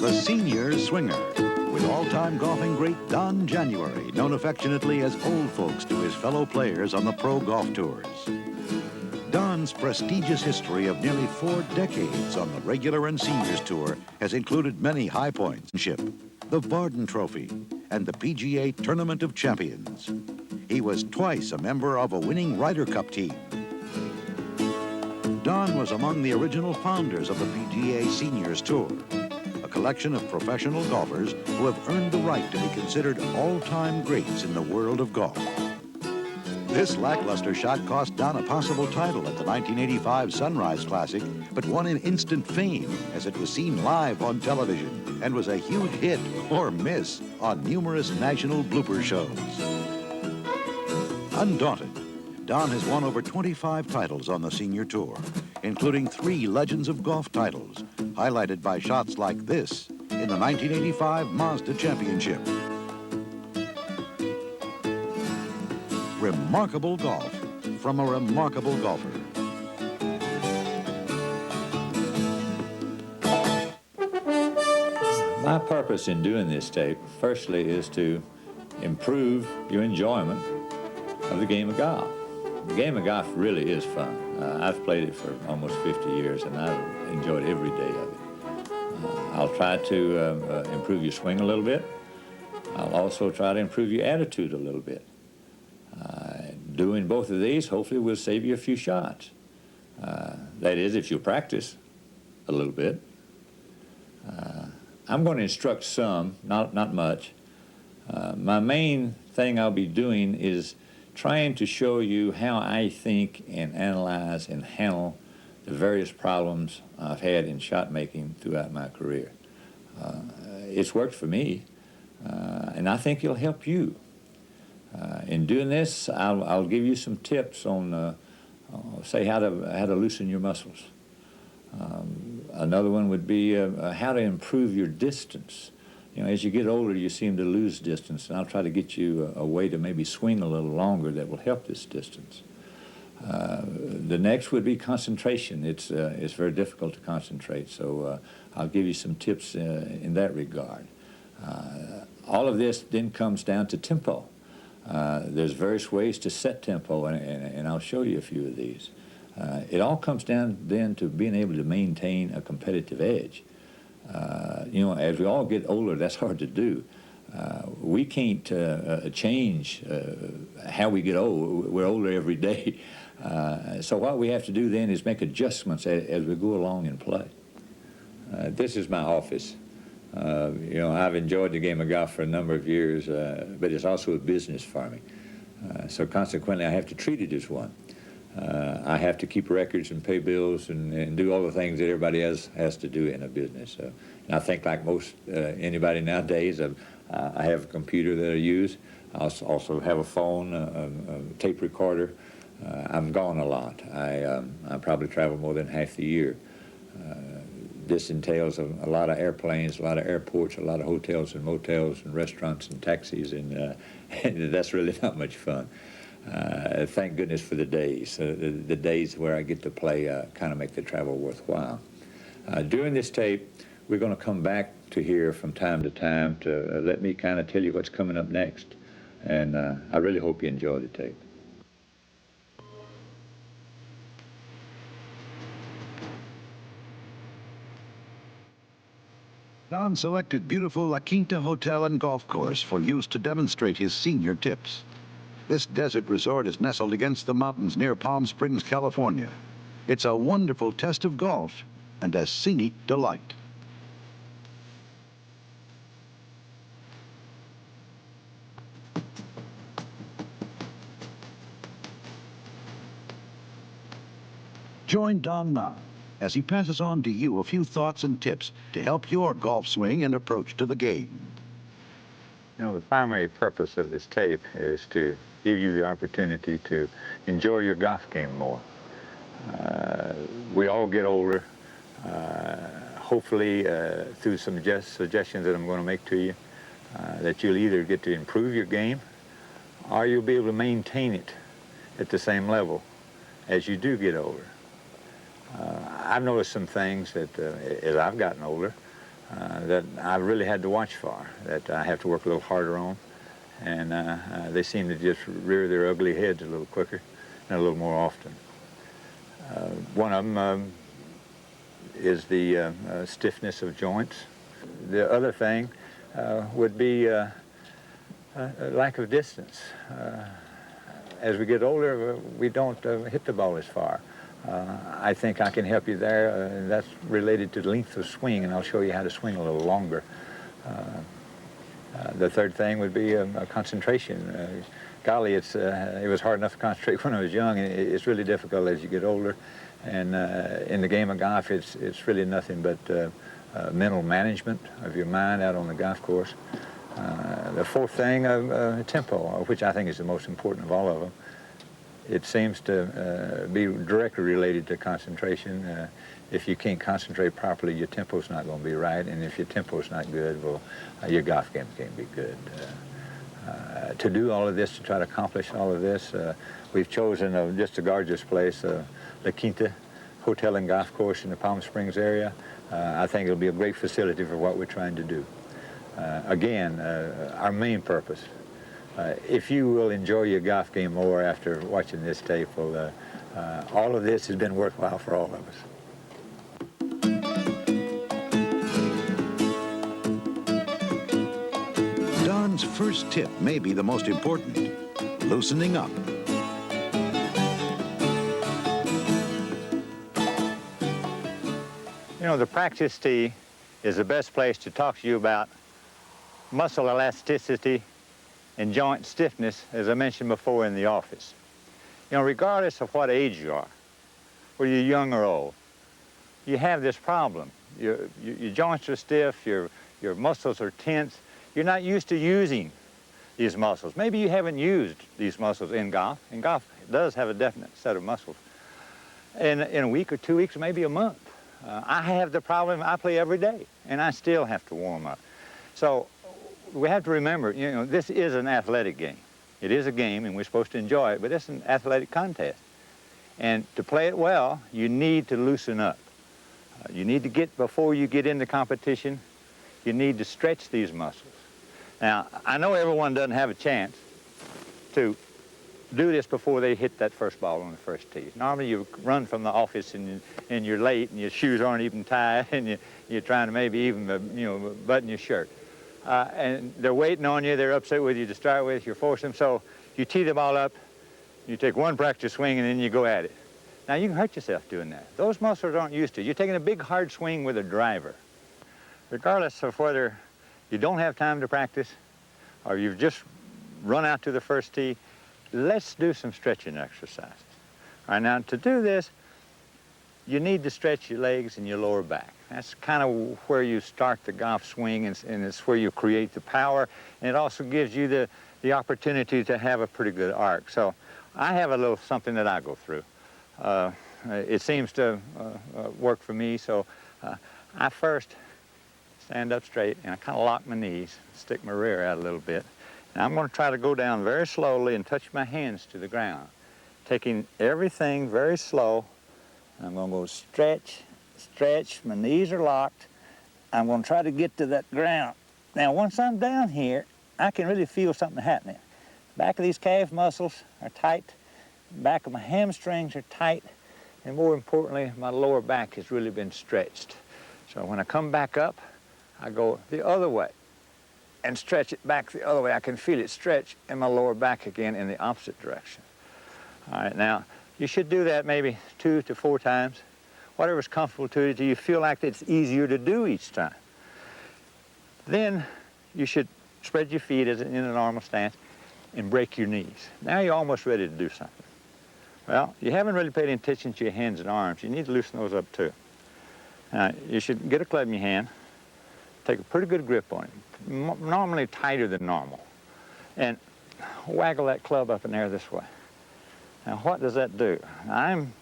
The Senior Swinger, with all-time golfing great Don January, known affectionately as Old Folks to his fellow players on the pro golf tours. Don's prestigious history of nearly 4 decades on the regular and seniors tour has included many high points, the Barden Trophy, and the PGA Tournament of Champions. He was twice a member of a winning Ryder Cup team. Don was among the original founders of the PGA Seniors Tour, a collection of professional golfers who have earned the right to be considered all-time greats in the world of golf. This lackluster shot cost Don a possible title at the 1985 Sunrise Classic, but won an instant fame as it was seen live on television and was a huge hit or miss on numerous national blooper shows. Undaunted, Don has won over 25 titles on the Senior Tour, including 3 Legends of Golf titles, highlighted by shots like this in the 1985 Mazda Championship. Remarkable golf from a remarkable golfer. My purpose in doing this tape, firstly, is to improve your enjoyment of the game of golf. The game of golf really is fun. I've played it for almost 50 years, and I've enjoyed every day of it. I'll try to improve your swing a little bit. I'll also try to improve your attitude a little bit. Doing both of these, hopefully, will save you a few shots. That is, if you practice a little bit. I'm going to instruct some, not much. My main thing I'll be doing is trying to show you how I think and analyze and handle the various problems I've had in shot making throughout my career. It's worked for me, and I think it'll help you. In doing this, I'll give you some tips on, say, how to loosen your muscles. Another one would be how to improve your distance. You know, as you get older, you seem to lose distance, and I'll try to get you a way to maybe swing a little longer that will help this distance. The next would be concentration. It's very difficult to concentrate, so I'll give you some tips in that regard. All of this then comes down to tempo. There's various ways to set tempo, and I'll show you a few of these. It all comes down then to being able to maintain a competitive edge. You know, as we all get older, that's hard to do. We can't change how we get old. We're older every day. So what we have to do then is make adjustments as we go along and play. This is my office. You know, I've enjoyed the game of golf for a number of years, but it's also a business for me. So consequently, I have to treat it as one. I have to keep records and pay bills and do all the things that everybody else has to do in a business. And I think like most anybody nowadays, I have a computer that I use. I also have a phone, a tape recorder. I'm gone a lot. I probably travel more than half the year. This entails a lot of airplanes, a lot of airports, a lot of hotels and motels and restaurants and taxis, and that's really not much fun. Thank goodness for the days. The days where I get to play kind of make the travel worthwhile. During this tape, we're going to come back to here from time to time to let me kind of tell you what's coming up next. And I really hope you enjoy the tape. Don selected beautiful La Quinta Hotel and Golf Course for use to demonstrate his senior tips. This desert resort is nestled against the mountains near Palm Springs, California. It's a wonderful test of golf and a scenic delight. Join Don now as he passes on to you a few thoughts and tips to help your golf swing and approach to the game. You know, the primary purpose of this tape is to give you the opportunity to enjoy your golf game more. We all get older. Hopefully, through some suggestions that I'm going to make to you, that you'll either get to improve your game or you'll be able to maintain it at the same level as you do get older. I've noticed some things that as I've gotten older, that I really had to watch for, that I have to work a little harder on. And they seem to just rear their ugly heads a little quicker and a little more often. One of them is the stiffness of joints. The other thing would be a lack of distance. As we get older, we don't hit the ball as far. I think I can help you there, and that's related to the length of swing, and I'll show you how to swing a little longer. The third thing would be concentration. Golly, it was hard enough to concentrate when I was young, and it's really difficult as you get older. And in the game of golf, it's really nothing but mental management of your mind out on the golf course. The fourth thing, tempo, which I think is the most important of all of them. It seems to be directly related to concentration. If you can't concentrate properly, your tempo's not going to be right, and if your tempo's not good, well, your golf game can't be good. To do all of this, to try to accomplish all of this, we've chosen just a gorgeous place, La Quinta Hotel and Golf Course in the Palm Springs area. I think it'll be a great facility for what we're trying to do. Again, our main purpose, if you will enjoy your golf game more after watching this tape, well, all of this has been worthwhile for all of us. Don's first tip may be the most important: loosening up. You know, the practice tee is the best place to talk to you about muscle elasticity and joint stiffness, as I mentioned before, in the office. You know, regardless of what age you are, whether you're young or old, you have this problem. Your joints are stiff, your muscles are tense. You're not used to using these muscles. Maybe you haven't used these muscles in golf, and golf does have a definite set of muscles. In a week or 2 weeks, maybe a month. I have the problem, I play every day, and I still have to warm up. So we have to remember, you know, this is an athletic game. It is a game, and we're supposed to enjoy it, but it's an athletic contest. And to play it well, you need to loosen up. You need to get, before you get into competition, you need to stretch these muscles. Now, I know everyone doesn't have a chance to do this before they hit that first ball on the first tee. Normally you run from the office and you're late and your shoes aren't even tied and you're trying to maybe even button your shirt. And they're waiting on you, they're upset with you to start with, you're forcing them, so you tee the ball up, you take one practice swing and then you go at it. Now you can hurt yourself doing that. Those muscles aren't used to it. You're taking a big hard swing with a driver. Regardless of whether you don't have time to practice or you've just run out to the first tee, let's do some stretching exercises. All right, now to do this, you need to stretch your legs and your lower back. That's kind of where you start the golf swing, and it's where you create the power, and it also gives you the opportunity to have a pretty good arc. So I have a little something that I go through. It seems to work for me, so I first stand up straight, and I kind of lock my knees, stick my rear out a little bit. Now I'm going to try to go down very slowly and touch my hands to the ground, taking everything very slow. I'm going to go stretch, stretch, my knees are locked. I'm going to try to get to that ground. Now once I'm down here, I can really feel something happening. Back of these calf muscles are tight, back of my hamstrings are tight, and more importantly, my lower back has really been stretched. So when I come back up, I go the other way and stretch it back the other way. I can feel it stretch in my lower back again in the opposite direction. All right, now, you should do that maybe 2 to 4 times, whatever's comfortable to you, till you feel like it's easier to do each time. Then you should spread your feet as in a normal stance and break your knees. Now you're almost ready to do something. Well, you haven't really paid attention to your hands and arms. You need to loosen those up too. You should get a club in your hand, take a pretty good grip on it, normally tighter than normal, and waggle that club up in there this way. Now what does that do? I'm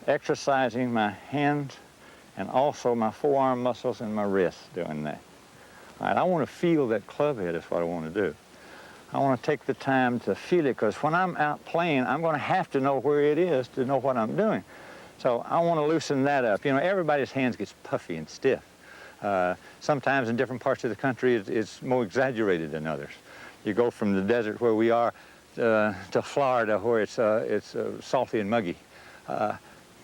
exercising my hands and also my forearm muscles and my wrists doing that. All right, I want to feel that club head is what I want to do. I want to take the time to feel it, because when I'm out playing, I'm going to have to know where it is to know what I'm doing. So I want to loosen that up. You know, everybody's hands gets puffy and stiff Sometimes in different parts of the country it's more exaggerated than others. You go from the desert where we are to Florida where it's salty and muggy.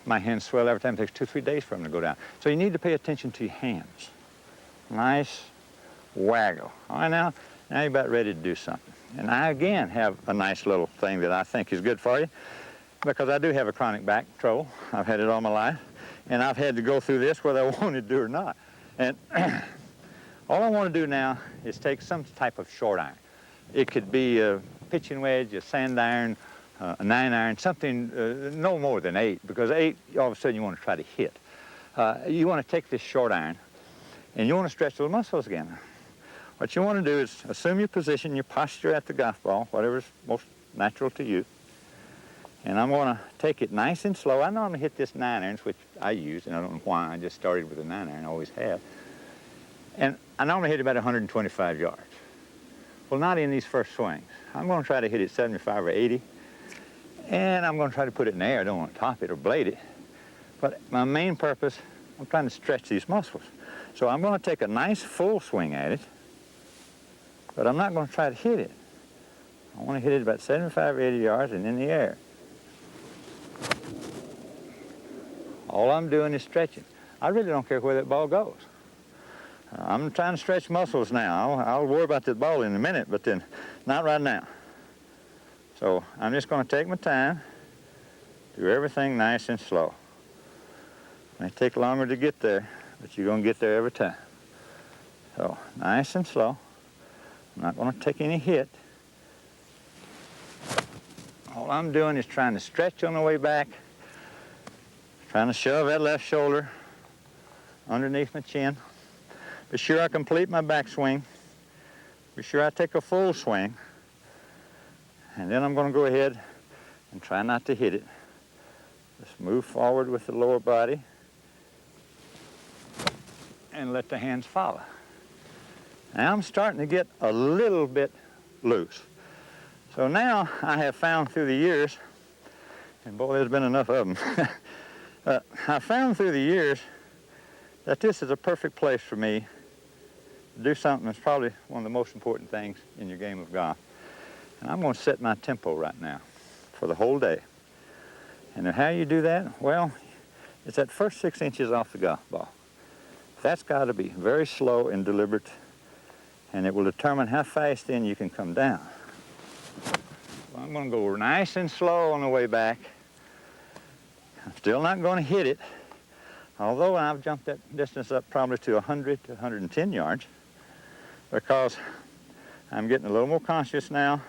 My hands swell every time. It takes 2 or 3 days for them to go down. So you need to pay attention to your hands. Nice waggle. All right, now you're about ready to do something. And I again have a nice little thing that I think is good for you because I do have a chronic back trouble. I've had it all my life. And I've had to go through this whether I wanted to do or not. And all I want to do now is take some type of short iron. It could be a pitching wedge, a sand iron, a 9 iron, something no more than 8, because 8, all of a sudden you want to try to hit. You want to take this short iron and you want to stretch those muscles again. What you want to do is assume your position, your posture at the golf ball, whatever's most natural to you. And I'm going to take it nice and slow. I normally hit this 9 irons, which I use, and I don't know why. I just started with a 9 iron, I always have. And I normally hit about 125 yards. Well, not in these first swings. I'm going to try to hit it 75 or 80. And I'm going to try to put it in the air. I don't want to top it or blade it. But my main purpose, I'm trying to stretch these muscles. So I'm going to take a nice full swing at it, but I'm not going to try to hit it. I want to hit it about 75 or 80 yards and in the air. All I'm doing is stretching. I really don't care where that ball goes. I'm trying to stretch muscles now. I'll worry about that ball in a minute, but then not right now. So I'm just going to take my time, do everything nice and slow. It may take longer to get there, but you're going to get there every time. So nice and slow. I'm not going to take any hit. All I'm doing is trying to stretch on the way back, trying to shove that left shoulder underneath my chin. Be sure I complete my backswing. Be sure I take a full swing. And then I'm going to go ahead and try not to hit it. Just move forward with the lower body and let the hands follow. Now I'm starting to get a little bit loose. So now I have found through the years, and boy, there's been enough of them, I found through the years that this is a perfect place for me to do something that's probably one of the most important things in your game of golf. And I'm going to set my tempo right now for the whole day. And how you do that? Well, it's that first 6 inches off the golf ball. That's got to be very slow and deliberate, and it will determine how fast in you can come down. Well, I'm going to go nice and slow on the way back. I'm still not going to hit it, although I've jumped that distance up probably to 100 to 110 yards, because I'm getting a little more conscious now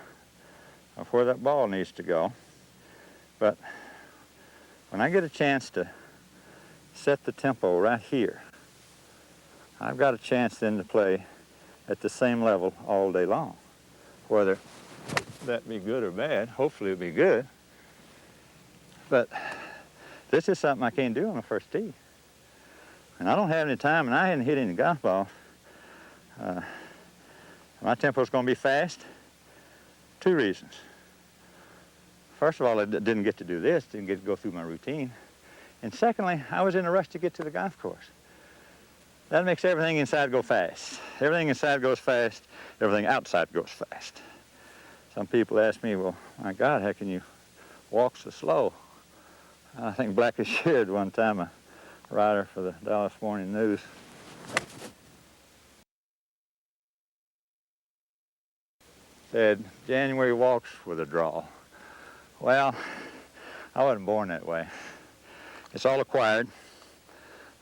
of where that ball needs to go. But when I get a chance to set the tempo right here, I've got a chance then to play at the same level all day long. Whether that be good or bad, hopefully it'll be good. But this is something I can't do on the first tee. And I don't have any time, and I hadn't hit any golf balls. My tempo's going to be fast. 2 reasons. First of all, I didn't get to do this, didn't get to go through my routine. And secondly, I was in a rush to get to the golf course. That makes everything inside go fast. Everything inside goes fast, everything outside goes fast. Some people ask me, well, my God, how can you walk so slow? I think Blackie shared one time, a writer for the Dallas Morning News, said, January walks with a draw. Well, I wasn't born that way. It's all acquired.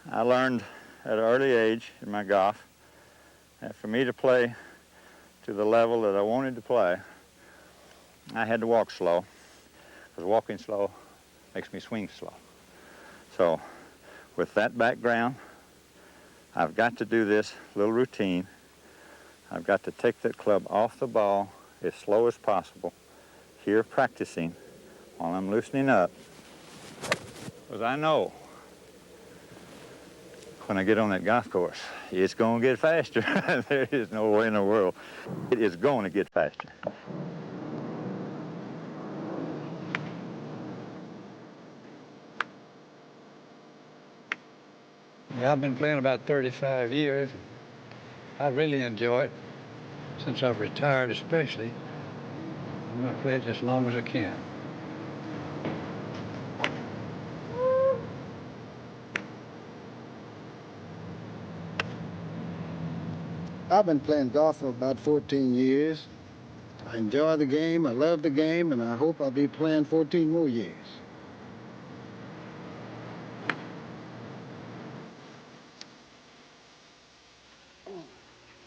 I learned at an early age in my golf that for me to play to the level that I wanted to play, I had to walk slow, because walking slow makes me swing slow. So with that background, I've got to do this little routine. I've got to take that club off the ball as slow as possible, here practicing while I'm loosening up, because I know when I get on that golf course, it's going to get faster. There is no way in the world. It is going to get faster. Yeah, I've been playing about 35 years. I really enjoy it. Since I've retired especially, I'm going to play it as long as I can. I've been playing golf for about 14 years. I enjoy the game, I love the game, and I hope I'll be playing 14 more years.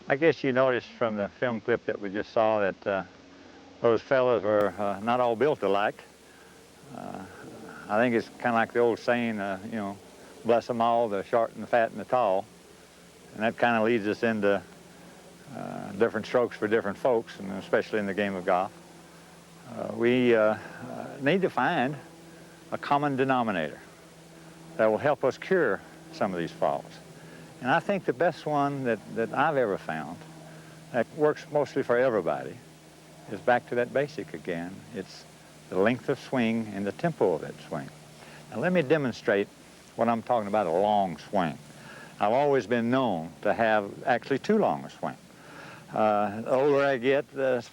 I guess you noticed from the film clip that we just saw that those fellas were not all built alike. I think it's kind of like the old saying, you know, bless them all, the short and the fat and the tall. And that kind of leads us into different strokes for different folks, and especially in the game of golf. We need to find a common denominator that will help us cure some of these faults. And I think the best one that I've ever found that works mostly for everybody is back to that basic again. It's the length of swing and the tempo of that swing. Now let me demonstrate what I'm talking about, a long swing. I've always been known to have actually too long a swing. The older I get,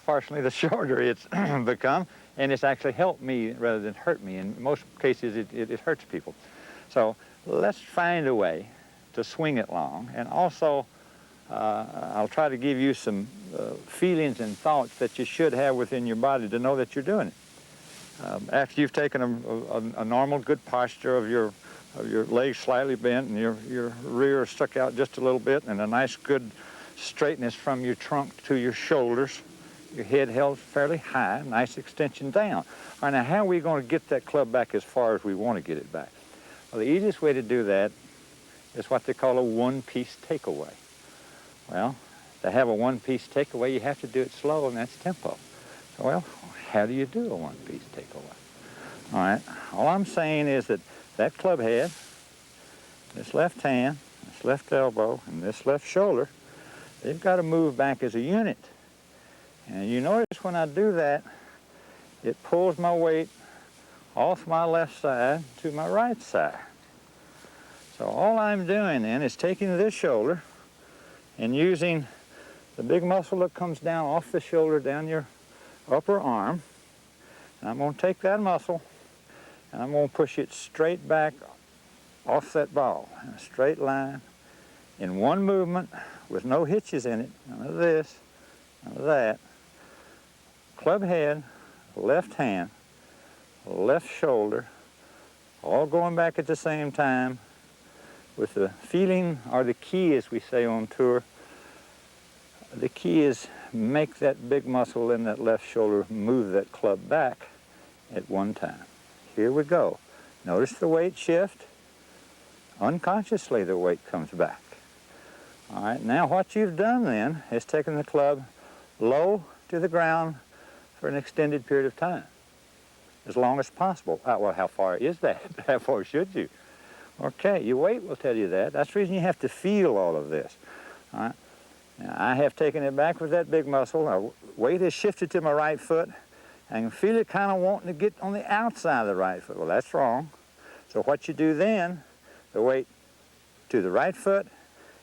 partially the shorter it's become, and it's actually helped me rather than hurt me. In most cases, it hurts people. So let's find a way to swing it long, and also I'll try to give you some feelings and thoughts that you should have within your body to know that you're doing it. After you've taken a normal good posture of your legs slightly bent and your rear stuck out just a little bit, and a nice good straightness from your trunk to your shoulders, your head held fairly high, nice extension down. All right, now how are we going to get that club back as far as we want to get it back? Well, the easiest way to do that is what they call a one-piece takeaway. Well, to have a one-piece takeaway, you have to do it slow, and that's tempo. So, well, how do you do a one-piece takeaway? All right, all I'm saying is that that club head, this left hand, this left elbow, and this left shoulder, they've got to move back as a unit. And you notice when I do that, it pulls my weight off my left side to my right side. So all I'm doing then is taking this shoulder and using the big muscle that comes down off the shoulder down your upper arm. And I'm going to take that muscle and I'm going to push it straight back off that ball in a straight line in one movement with no hitches in it. None of this, none of that. Club head, left hand, left shoulder, all going back at the same time with the feeling, or the key as we say on tour, the key is make that big muscle in that left shoulder move that club back at one time. Here we go. Notice the weight shift. Unconsciously the weight comes back. All right, now what you've done then is taken the club low to the ground for an extended period of time, as long as possible. Well, how far is that? How far should you? Okay, your weight will tell you that. That's the reason you have to feel all of this. All right? Now, I have taken it back with that big muscle. Our weight has shifted to my right foot. I can feel it kind of wanting to get on the outside of the right foot. Well, that's wrong. So what you do then, the weight to the right foot,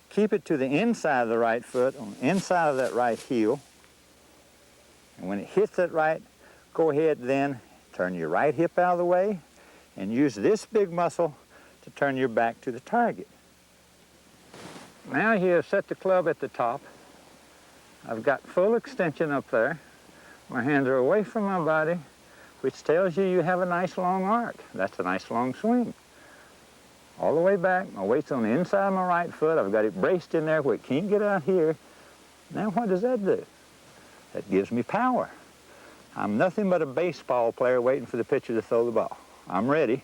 keep it to the inside of the right foot, on the inside of that right heel. And when it hits that right, go ahead then, turn your right hip out of the way, and use this big muscle to turn your back to the target. Now here, set the club at the top. I've got full extension up there. My hands are away from my body, which tells you have a nice long arc. That's a nice long swing. All the way back, my weight's on the inside of my right foot. I've got it braced in there where it can't get out here. Now what does that do? That gives me power. I'm nothing but a baseball player waiting for the pitcher to throw the ball. I'm ready.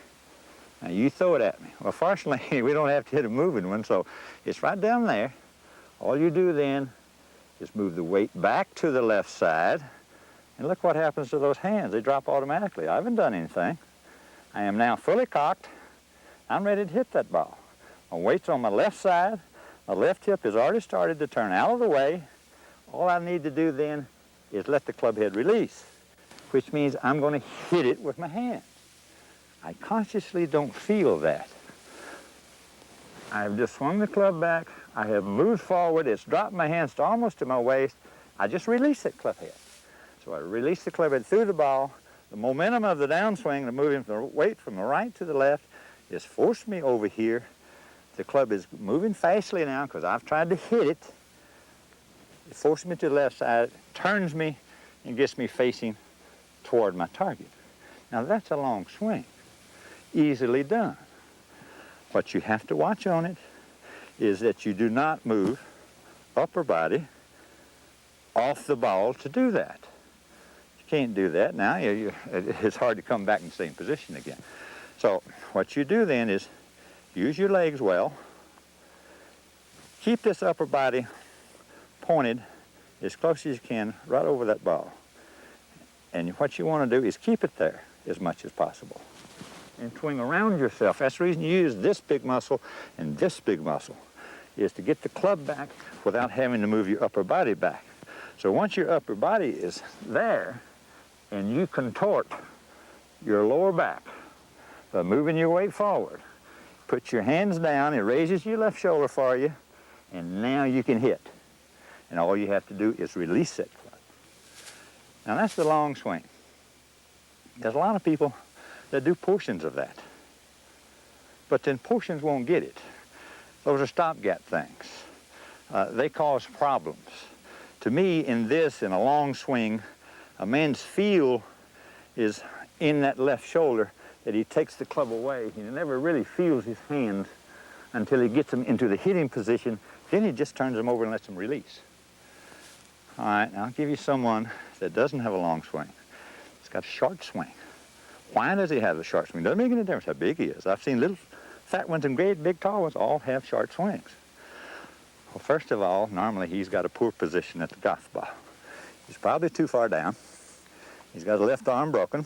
Now you throw it at me. Well, fortunately, we don't have to hit a moving one, so it's right down there. All you do then is move the weight back to the left side, and look what happens to those hands. They drop automatically. I haven't done anything. I am now fully cocked. I'm ready to hit that ball. My weight's on my left side. My left hip has already started to turn out of the way. All I need to do then is let the club head release, which means I'm going to hit it with my hand. I consciously don't feel that. I have just swung the club back. I have moved forward. It's dropped my hands to almost to my waist. I just release that club head. So I release the club head through the ball. The momentum of the downswing, the moving the weight from the right to the left, is forced me over here. The club is moving fastly now because I've tried to hit it. It forces me to the left side, turns me, and gets me facing toward my target. Now that's a long swing, easily done. What you have to watch on it is that you do not move upper body off the ball to do that. You can't do that. Now it's hard to come back in the same position again. So what you do then is use your legs well. Keep this upper body pointed as close as you can right over that ball. And what you want to do is keep it there as much as possible. And swing around yourself. That's the reason you use this big muscle and this big muscle, is to get the club back without having to move your upper body back. So once your upper body is there and you contort your lower back by moving your weight forward, put your hands down, it raises your left shoulder for you, and now you can hit. And all you have to do is release that club. Now that's the long swing. There's a lot of people that do portions of that. But then portions won't get it. Those are stopgap things. They cause problems. To me, in a long swing, a man's feel is in that left shoulder, that he takes the club away. He never really feels his hands until he gets them into the hitting position. Then he just turns them over and lets them release. All right, now I'll give you someone that doesn't have a long swing. He's got a short swing. Why does he have a short swing? Doesn't make any difference how big he is. I've seen little fat ones and great big tall ones all have short swings. Well, first of all, normally he's got a poor position at the golf ball. He's probably too far down. He's got a left arm broken.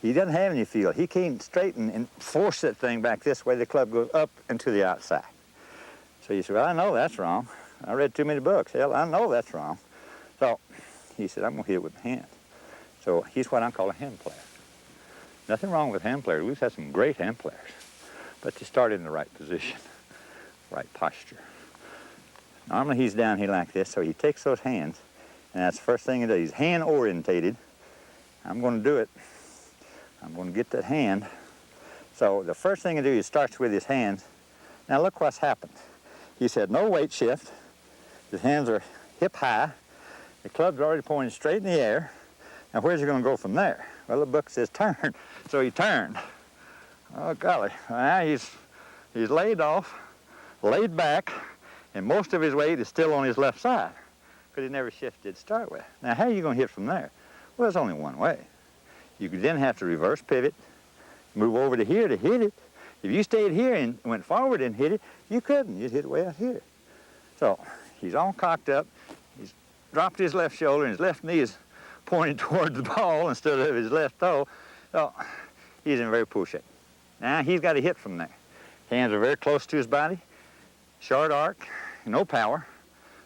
He doesn't have any feel. He can't straighten and force that thing back this way. The club goes up and to the outside. So you say, well, I know that's wrong. I read too many books. Hell, I know that's wrong. So he said, I'm going to hit it with my hands. So he's what I call a hand player. Nothing wrong with hand players. We've had some great hand players. But you start in the right position, right posture. Normally he's down here like this, so he takes those hands, and that's the first thing he does. He's hand orientated. I'm going to do it. I'm going to get that hand. So the first thing he does, he starts with his hands. Now look what's happened. He's had no weight shift. His hands are hip high. The club's already pointing straight in the air. Now where's he going to go from there? Well, the book says turn, so he turned. Oh golly, now he's laid off, laid back, and most of his weight is still on his left side because he never shifted to start with. Now how are you going to hit from there? Well, there's only one way. You could then have to reverse pivot, move over to here to hit it. If you stayed here and went forward and hit it, you couldn't. You'd hit it way out here. So he's all cocked up. He's dropped his left shoulder, and his left knee is pointed toward the ball instead of his left toe. So he's in very poor shape. Now he's got to hit from there. Hands are very close to his body, short arc, no power.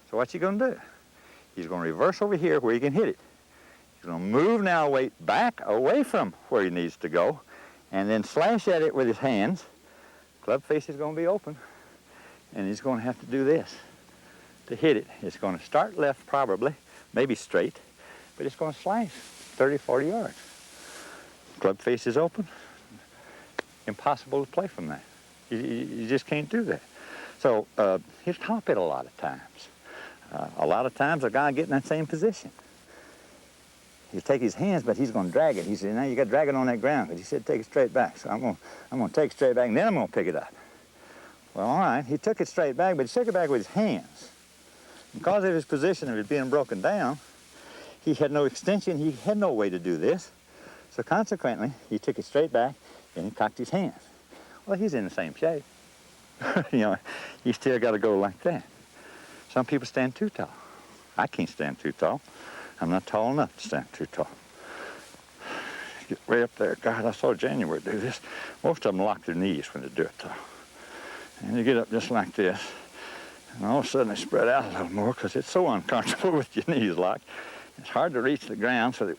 So what's he going to do? He's going to reverse over here where he can hit it. He's going to move now weight back away from where he needs to go and then slash at it with his hands. Club face is going to be open, and he's going to have to do this to hit it. It's going to start left probably, maybe straight, but it's going to slash 30, 40 yards. Club face is open. Impossible to play from that. You just can't do that. So he'll top it a lot of times. A lot of times a guy get in that same position. He'll take his hands, but he's going to drag it. He said, now you got to drag it on that ground, because he said take it straight back. So I'm going to take it straight back, and then I'm going to pick it up. Well, all right, he took it straight back, but he took it back with his hands. Because of his position of it being broken down, he had no extension. He had no way to do this. So consequently, he took it straight back, and he cocked his hands. Well, he's in the same shape. You know, you still got to go like that. Some people stand too tall. I can't stand too tall. I'm not tall enough to stand too tall. Get way up there. God, I saw January do this. Most of them lock their knees when they do it, though. And you get up just like this, and all of a sudden they spread out a little more because it's so uncomfortable with your knees locked. It's hard to reach the ground, so they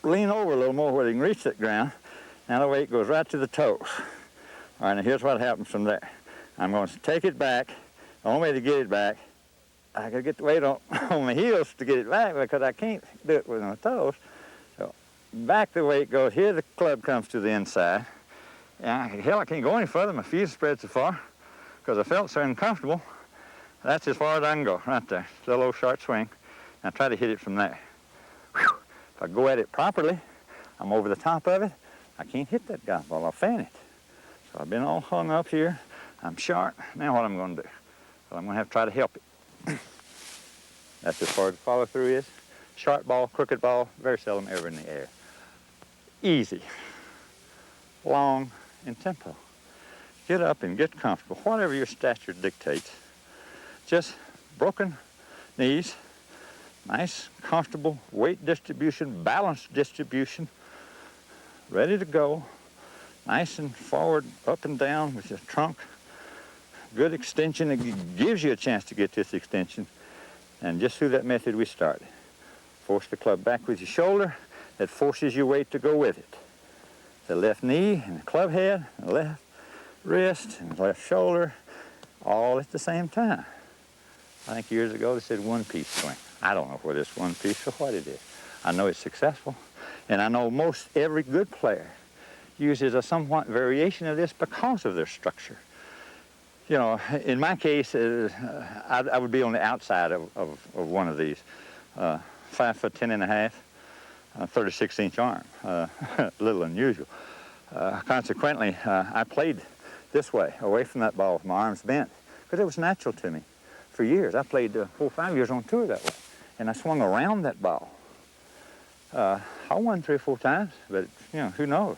lean over a little more where they can reach that ground. Now the weight goes right to the toes. All right, now here's what happens from there. I'm going to take it back. The only way to get it back, I got to get the weight on, on my heels to get it back because I can't do it with my toes. So back the way it goes. Here the club comes to the inside. And hell, I can't go any further. My feet are spread so far because I felt so uncomfortable. That's as far as I can go, right there. It's a little old short swing. Now try to hit it from there. Whew. If I go at it properly, I'm over the top of it. I can't hit that golf ball. I'll fan it. So I've been all hung up here. I'm short. Now what I'm going to do? Well, I'm going to have to try to help it. That's as far as the follow through is. Short ball, crooked ball, very seldom ever in the air. Easy, long, and tempo. Get up and get comfortable, whatever your stature dictates. Just broken knees, nice, comfortable weight distribution, balanced distribution, ready to go. Nice and forward, up and down with your trunk. Good extension. It gives you a chance to get this extension. And just through that method we started. Force the club back with your shoulder. That forces your weight to go with it. The left knee and the club head, the left wrist and the left shoulder, all at the same time. I think years ago they said one-piece swing. I don't know whether it's one piece or what it is. I know it's successful. And I know most every good player uses a somewhat variation of this because of their structure. You know, in my case, I would be on the outside of one of these. 5'10½", 36-inch arm, a little unusual. Consequently, I played this way, away from that ball with my arms bent, because it was natural to me. For years, I played 4 or 5 years on tour that way, and I swung around that ball. I won 3 or 4 times, but you know, who knows?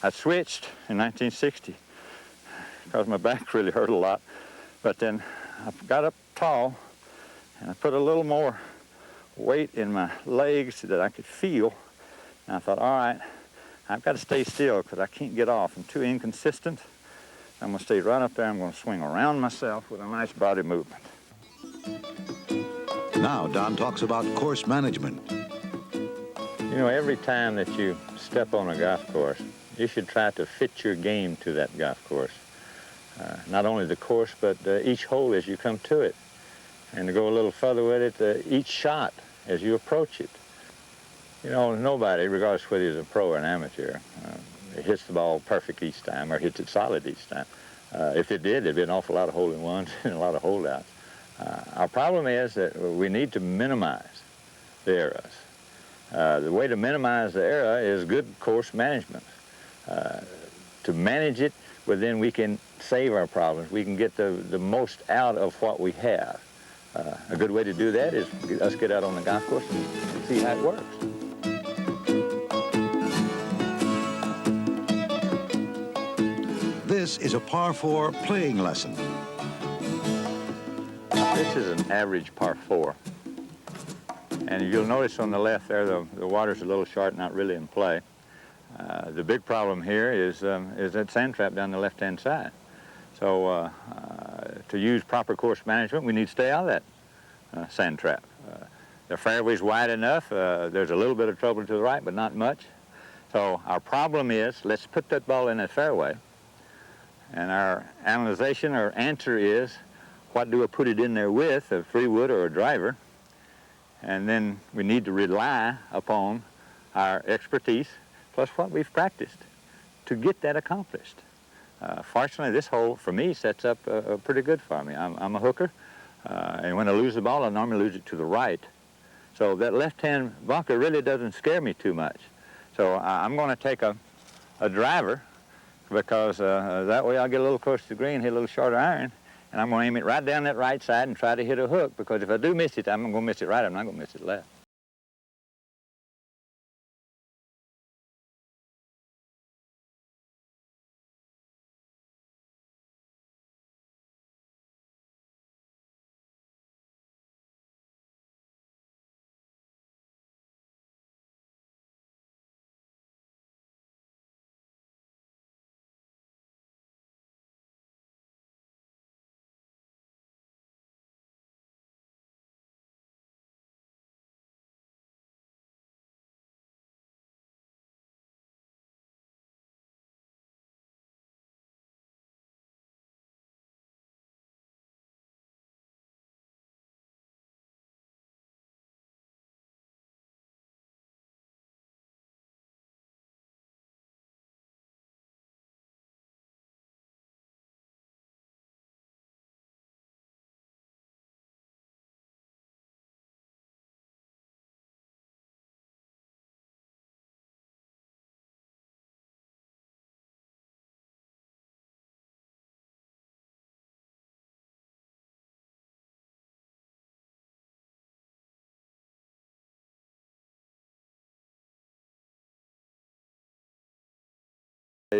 I switched in 1960 because my back really hurt a lot. But then I got up tall and I put a little more weight in my legs that I could feel. And I thought, all right, I've got to stay still because I can't get off. I'm too inconsistent. I'm going to stay right up there. I'm going to swing around myself with a nice body movement. Now Don talks about course management. You know, every time that you step on a golf course, you should try to fit your game to that golf course. Not only the course, but each hole as you come to it. And to go a little further with it, each shot as you approach it. You know, nobody, regardless whether he's a pro or an amateur, hits the ball perfect each time or hits it solid each time. If it did, there'd be an awful lot of hole-in-ones and a lot of holdouts. Our problem is that we need to minimize the errors. The way to minimize the error is good course management. To manage it, well, then we can save our problems. We can get the most out of what we have. A good way to do that is us get out on the golf course and see how it works. This is a par 4 playing lesson. This is an average par 4. And you'll notice on the left there, the water's a little short, not really in play. The big problem here is that sand trap down the left-hand side. So to use proper course management, we need to stay out of that sand trap. The fairway's wide enough. There's a little bit of trouble to the right, but not much. So our problem is, let's put that ball in that fairway. And our analyzation or answer is, what do I put it in there with, a free wood or a driver? And then we need to rely upon our expertise plus what we've practiced to get that accomplished. Fortunately, this hole, for me, sets up pretty good for me. I'm a hooker, and when I lose the ball, I normally lose it to the right. So that left-hand bunker really doesn't scare me too much. So I'm going to take a driver because that way I'll get a little closer to the green, hit a little shorter iron, and I'm going to aim it right down that right side and try to hit a hook, because if I do miss it, I'm going to miss it right, I'm not going to miss it left.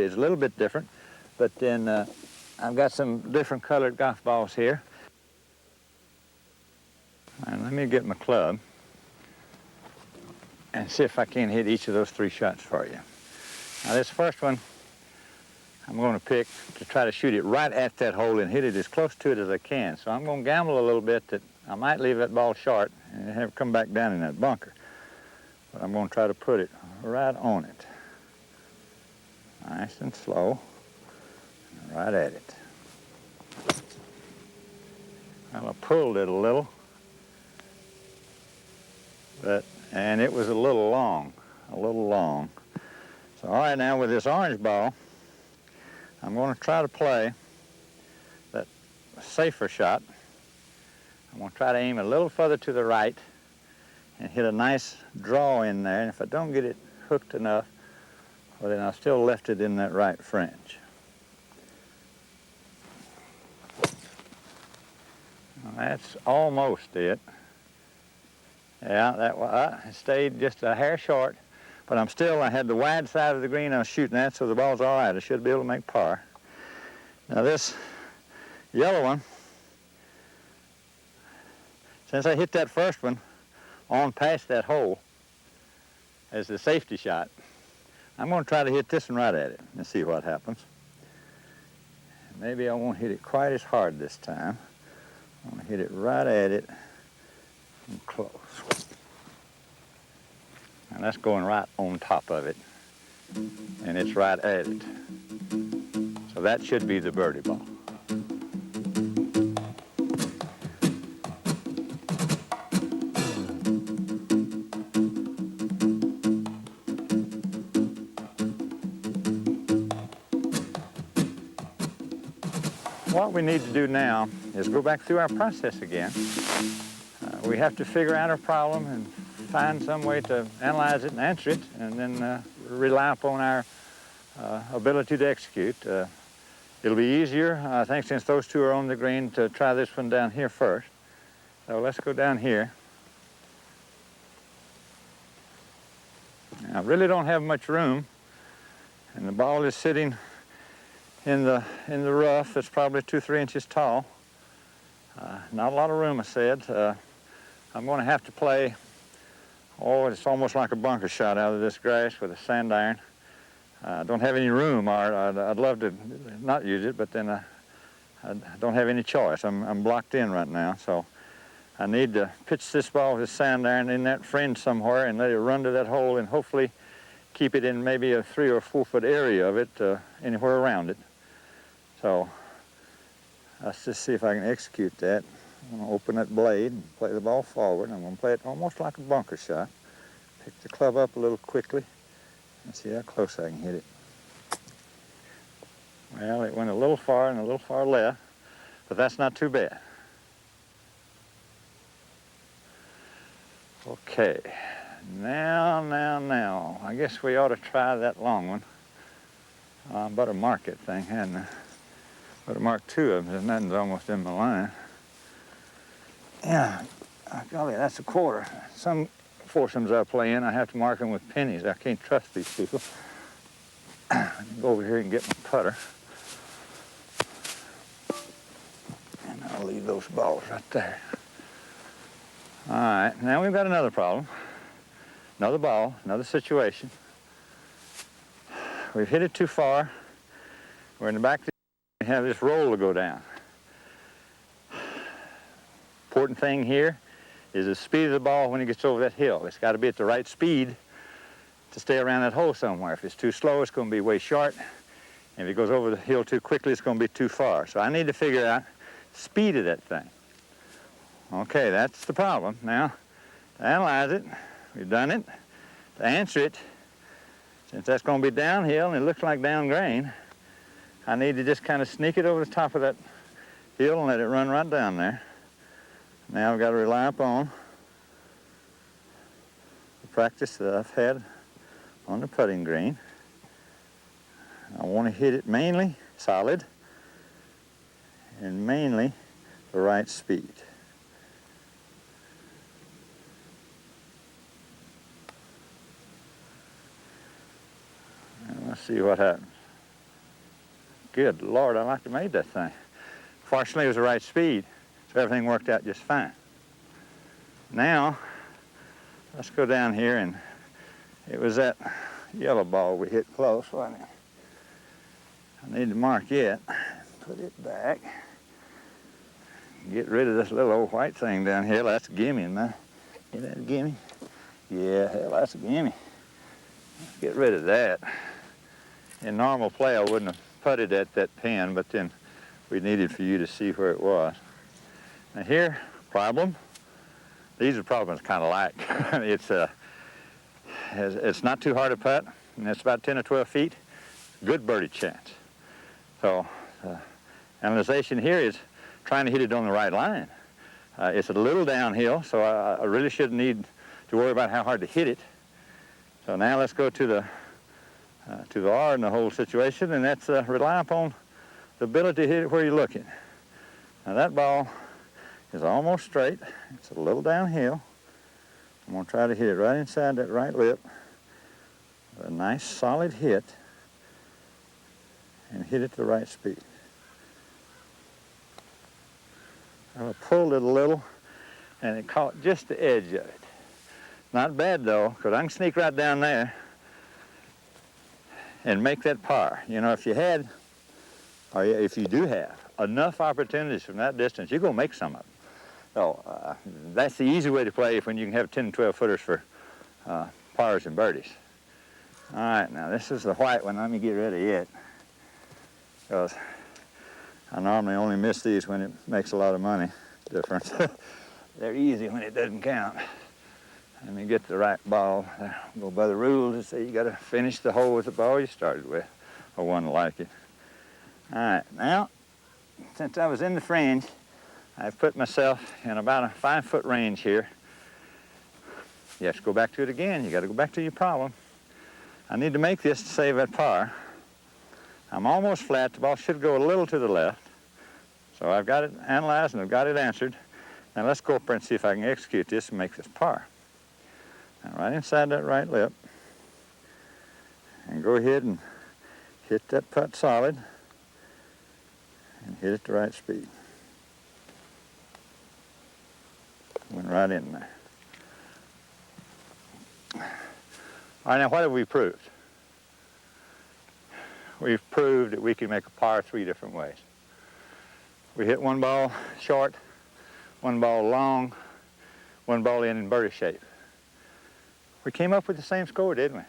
It's a little bit different, but then I've got some different colored golf balls here. And let me get my club and see if I can hit each of those 3 shots for you. Now this first one, I'm going to pick to try to shoot it right at that hole and hit it as close to it as I can. So I'm going to gamble a little bit that I might leave that ball short and have it come back down in that bunker. But I'm going to try to put it right on it. Nice and slow, right at it. Well, I pulled it a little, and it was a little long. So all right, now with this orange ball, I'm going to try to play that safer shot. I'm going to try to aim a little further to the right and hit a nice draw in there. And if I don't get it hooked enough, well, then I've still left it in that right fringe. Well, that's almost it. Yeah, it stayed just a hair short, but I had the wide side of the green I was shooting at, so the ball's all right. I should be able to make par. Now this yellow one, since I hit that first one on past that hole as the safety shot, I'm going to try to hit this one right at it and see what happens. Maybe I won't hit it quite as hard this time. I'm going to hit it right at it and close. And that's going right on top of it, and it's right at it. So that should be the birdie ball. What we need to do now is go back through our process again. We have to figure out our problem and find some way to analyze it and answer it, and then rely upon our ability to execute. It'll be easier, I think, since those two are on the green, to try this one down here first. So let's go down here. Now, I really don't have much room, and the ball is sitting in the rough. It's probably 2-3 inches tall. Not a lot of room, I said. I'm going to have to play, it's almost like a bunker shot out of this grass with a sand iron. I don't have any room, or I'd love to not use it, but then I don't have any choice. I'm blocked in right now, so I need to pitch this ball with a sand iron in that fringe somewhere and let it run to that hole and hopefully keep it in maybe a 3 or 4 foot area of it, anywhere around it. So let's just see if I can execute that. I'm going to open that blade and play the ball forward. I'm going to play it almost like a bunker shot. Pick the club up a little quickly and see how close I can hit it. Well, it went a little far and a little far left, but that's not too bad. Okay, now, I guess we ought to try that long one. I better mark it thing, hadn't I? Better mark 2 of them, because nothing's almost in my line. Yeah, golly, that's a quarter. Some foursomes I play in, I have to mark them with pennies. I can't trust these people. Let me go over here and get my putter. And I'll leave those balls right there. All right, now we've got another problem. Another ball, another situation. We've hit it too far. We're in the back, we have this roll to go down. Important thing here is the speed of the ball when it gets over that hill. It's got to be at the right speed to stay around that hole somewhere. If it's too slow, it's going to be way short. And if it goes over the hill too quickly, it's going to be too far. So I need to figure out the speed of that thing. Okay, that's the problem. Now, to analyze it, we've done it. To answer it, since that's going to be downhill and it looks like down grain, I need to just kind of sneak it over the top of that hill and let it run right down there. Now I've got to rely upon the practice that I've had on the putting green. I want to hit it mainly solid and mainly the right speed. And let's see what happens. Good Lord, I like to made that thing. Fortunately, it was the right speed, so everything worked out just fine. Now, let's go down here, and it was that yellow ball we hit close, wasn't it? I need to mark it, put it back, get rid of this little old white thing down here. That's a gimme, man. Is that a gimme? Yeah, hell, that's a gimme. Get rid of that. In normal play, I wouldn't have putted at that pin, but then we needed for you to see where it was. Now here, problem. These are problems kind of like. It's not too hard to putt, and it's about 10 or 12 feet. Good birdie chance. So analyzation here is trying to hit it on the right line. It's a little downhill, so I really shouldn't need to worry about how hard to hit it. So now let's go to the R in the whole situation, and that's rely upon the ability to hit it where you're looking. Now that ball is almost straight. It's a little downhill. I'm going to try to hit it right inside that right lip. A nice solid hit, and hit it to the right speed. I pulled it a little, and it caught just the edge of it. Not bad though, because I can sneak right down there and make that par. You know, if you had, or if you do have, enough opportunities from that distance, you're going to make some of them. So that's the easy way to play when you can have 10 and 12 footers for pars and birdies. All right, now this is the white one. Let me get rid of it, because I normally only miss these when it makes a lot of money difference. They're easy when it doesn't count. Let me get the right ball. Go by the rules and say you got to finish the hole with the ball you started with, or one like it. All right, now, since I was in the fringe, I've put myself in about a 5-foot range here. You have to go back to it again. You got to go back to your problem. I need to make this to save that par. I'm almost flat. The ball should go a little to the left. So I've got it analyzed and I've got it answered. Now let's go up there and see if I can execute this and make this par. Now right inside that right lip. And go ahead and hit that putt solid and hit it the right speed. Went right in there. All right, now what have we proved? We've proved that we can make a par 3 different ways. We hit one ball short, one ball long, one ball in birdie shape. We came up with the same score, didn't we?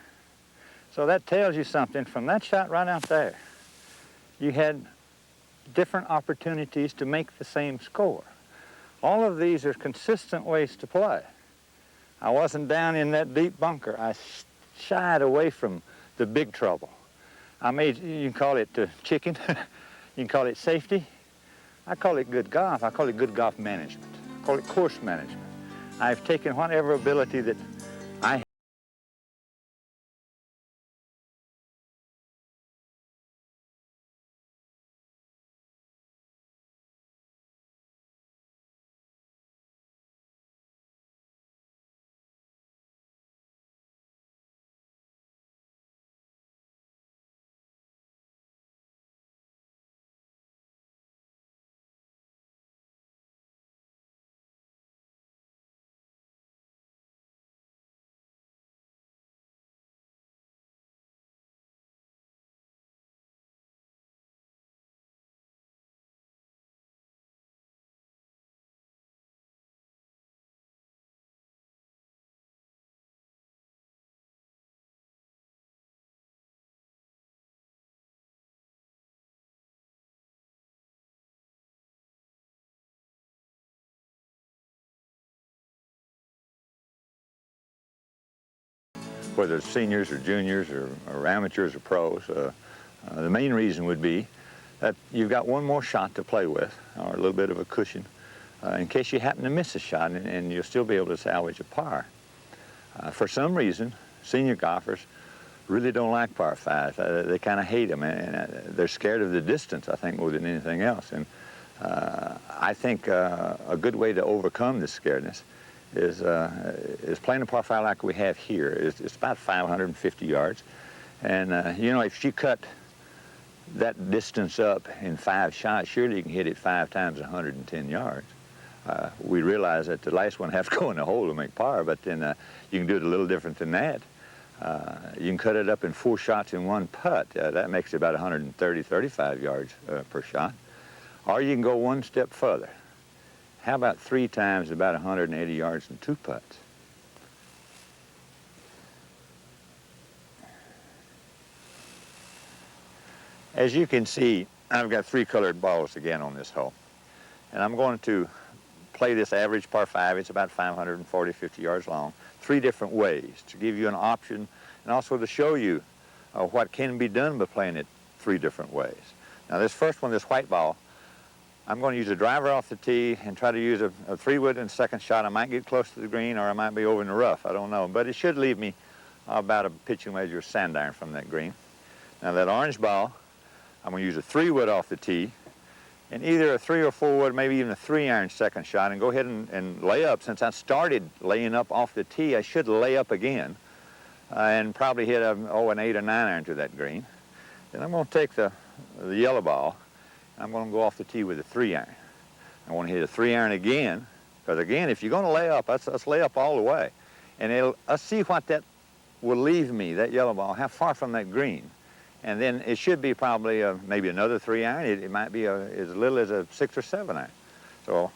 So that tells you something. From that shot right out there, you had different opportunities to make the same score. All of these are consistent ways to play. I wasn't down in that deep bunker. I shied away from the big trouble. I made, you can call it chicken, you can call it safety. I call it good golf. I call it good golf management. I call it course management. I've taken whatever ability that I have. Whether it's seniors or juniors or amateurs or pros, the main reason would be that you've got one more shot to play with, or a little bit of a cushion, in case you happen to miss a shot, and you'll still be able to salvage a par. For some reason, senior golfers really don't like par 5. They kind of hate them, and they're scared of the distance, I think, more than anything else. And I think a good way to overcome this scaredness is playing a par 5 like we have here. It's about 550 yards. And, you know, if you cut that distance up in 5 shots, surely you can hit it 5 times 110 yards. We realize that the last one has to go in the hole to make par, but then you can do it a little different than that. You can cut it up in 4 shots in 1 putt. That makes it about 130, 35 yards per shot. Or you can go 1 step further. How about 3 times about 180 yards in 2 putts? As you can see, I've got 3 colored balls again on this hole. And I'm going to play this average par 5. It's about 540, 50 yards long. 3 different ways to give you an option and also to show you what can be done by playing it 3 different ways. Now this first one, this white ball, I'm going to use a driver off the tee and try to use a 3-wood in the second shot. I might get close to the green or I might be over in the rough. I don't know. But it should leave me about a pitching wedge or sand iron from that green. Now that orange ball, I'm going to use a 3-wood off the tee and either a 3 or 4-wood, maybe even a 3-iron second shot, and go ahead and lay up. Since I started laying up off the tee, I should lay up again and probably hit an 8 or 9 iron to that green. Then I'm going to take the yellow ball. I'm going to go off the tee with a 3-iron. I want to hit a 3-iron again, because again, if you're going to lay up, let's lay up all the way. And let's see what that will leave me, that yellow ball, how far from that green. And then it should be probably maybe another 3-iron. It might be as little as a 6 or 7 iron. So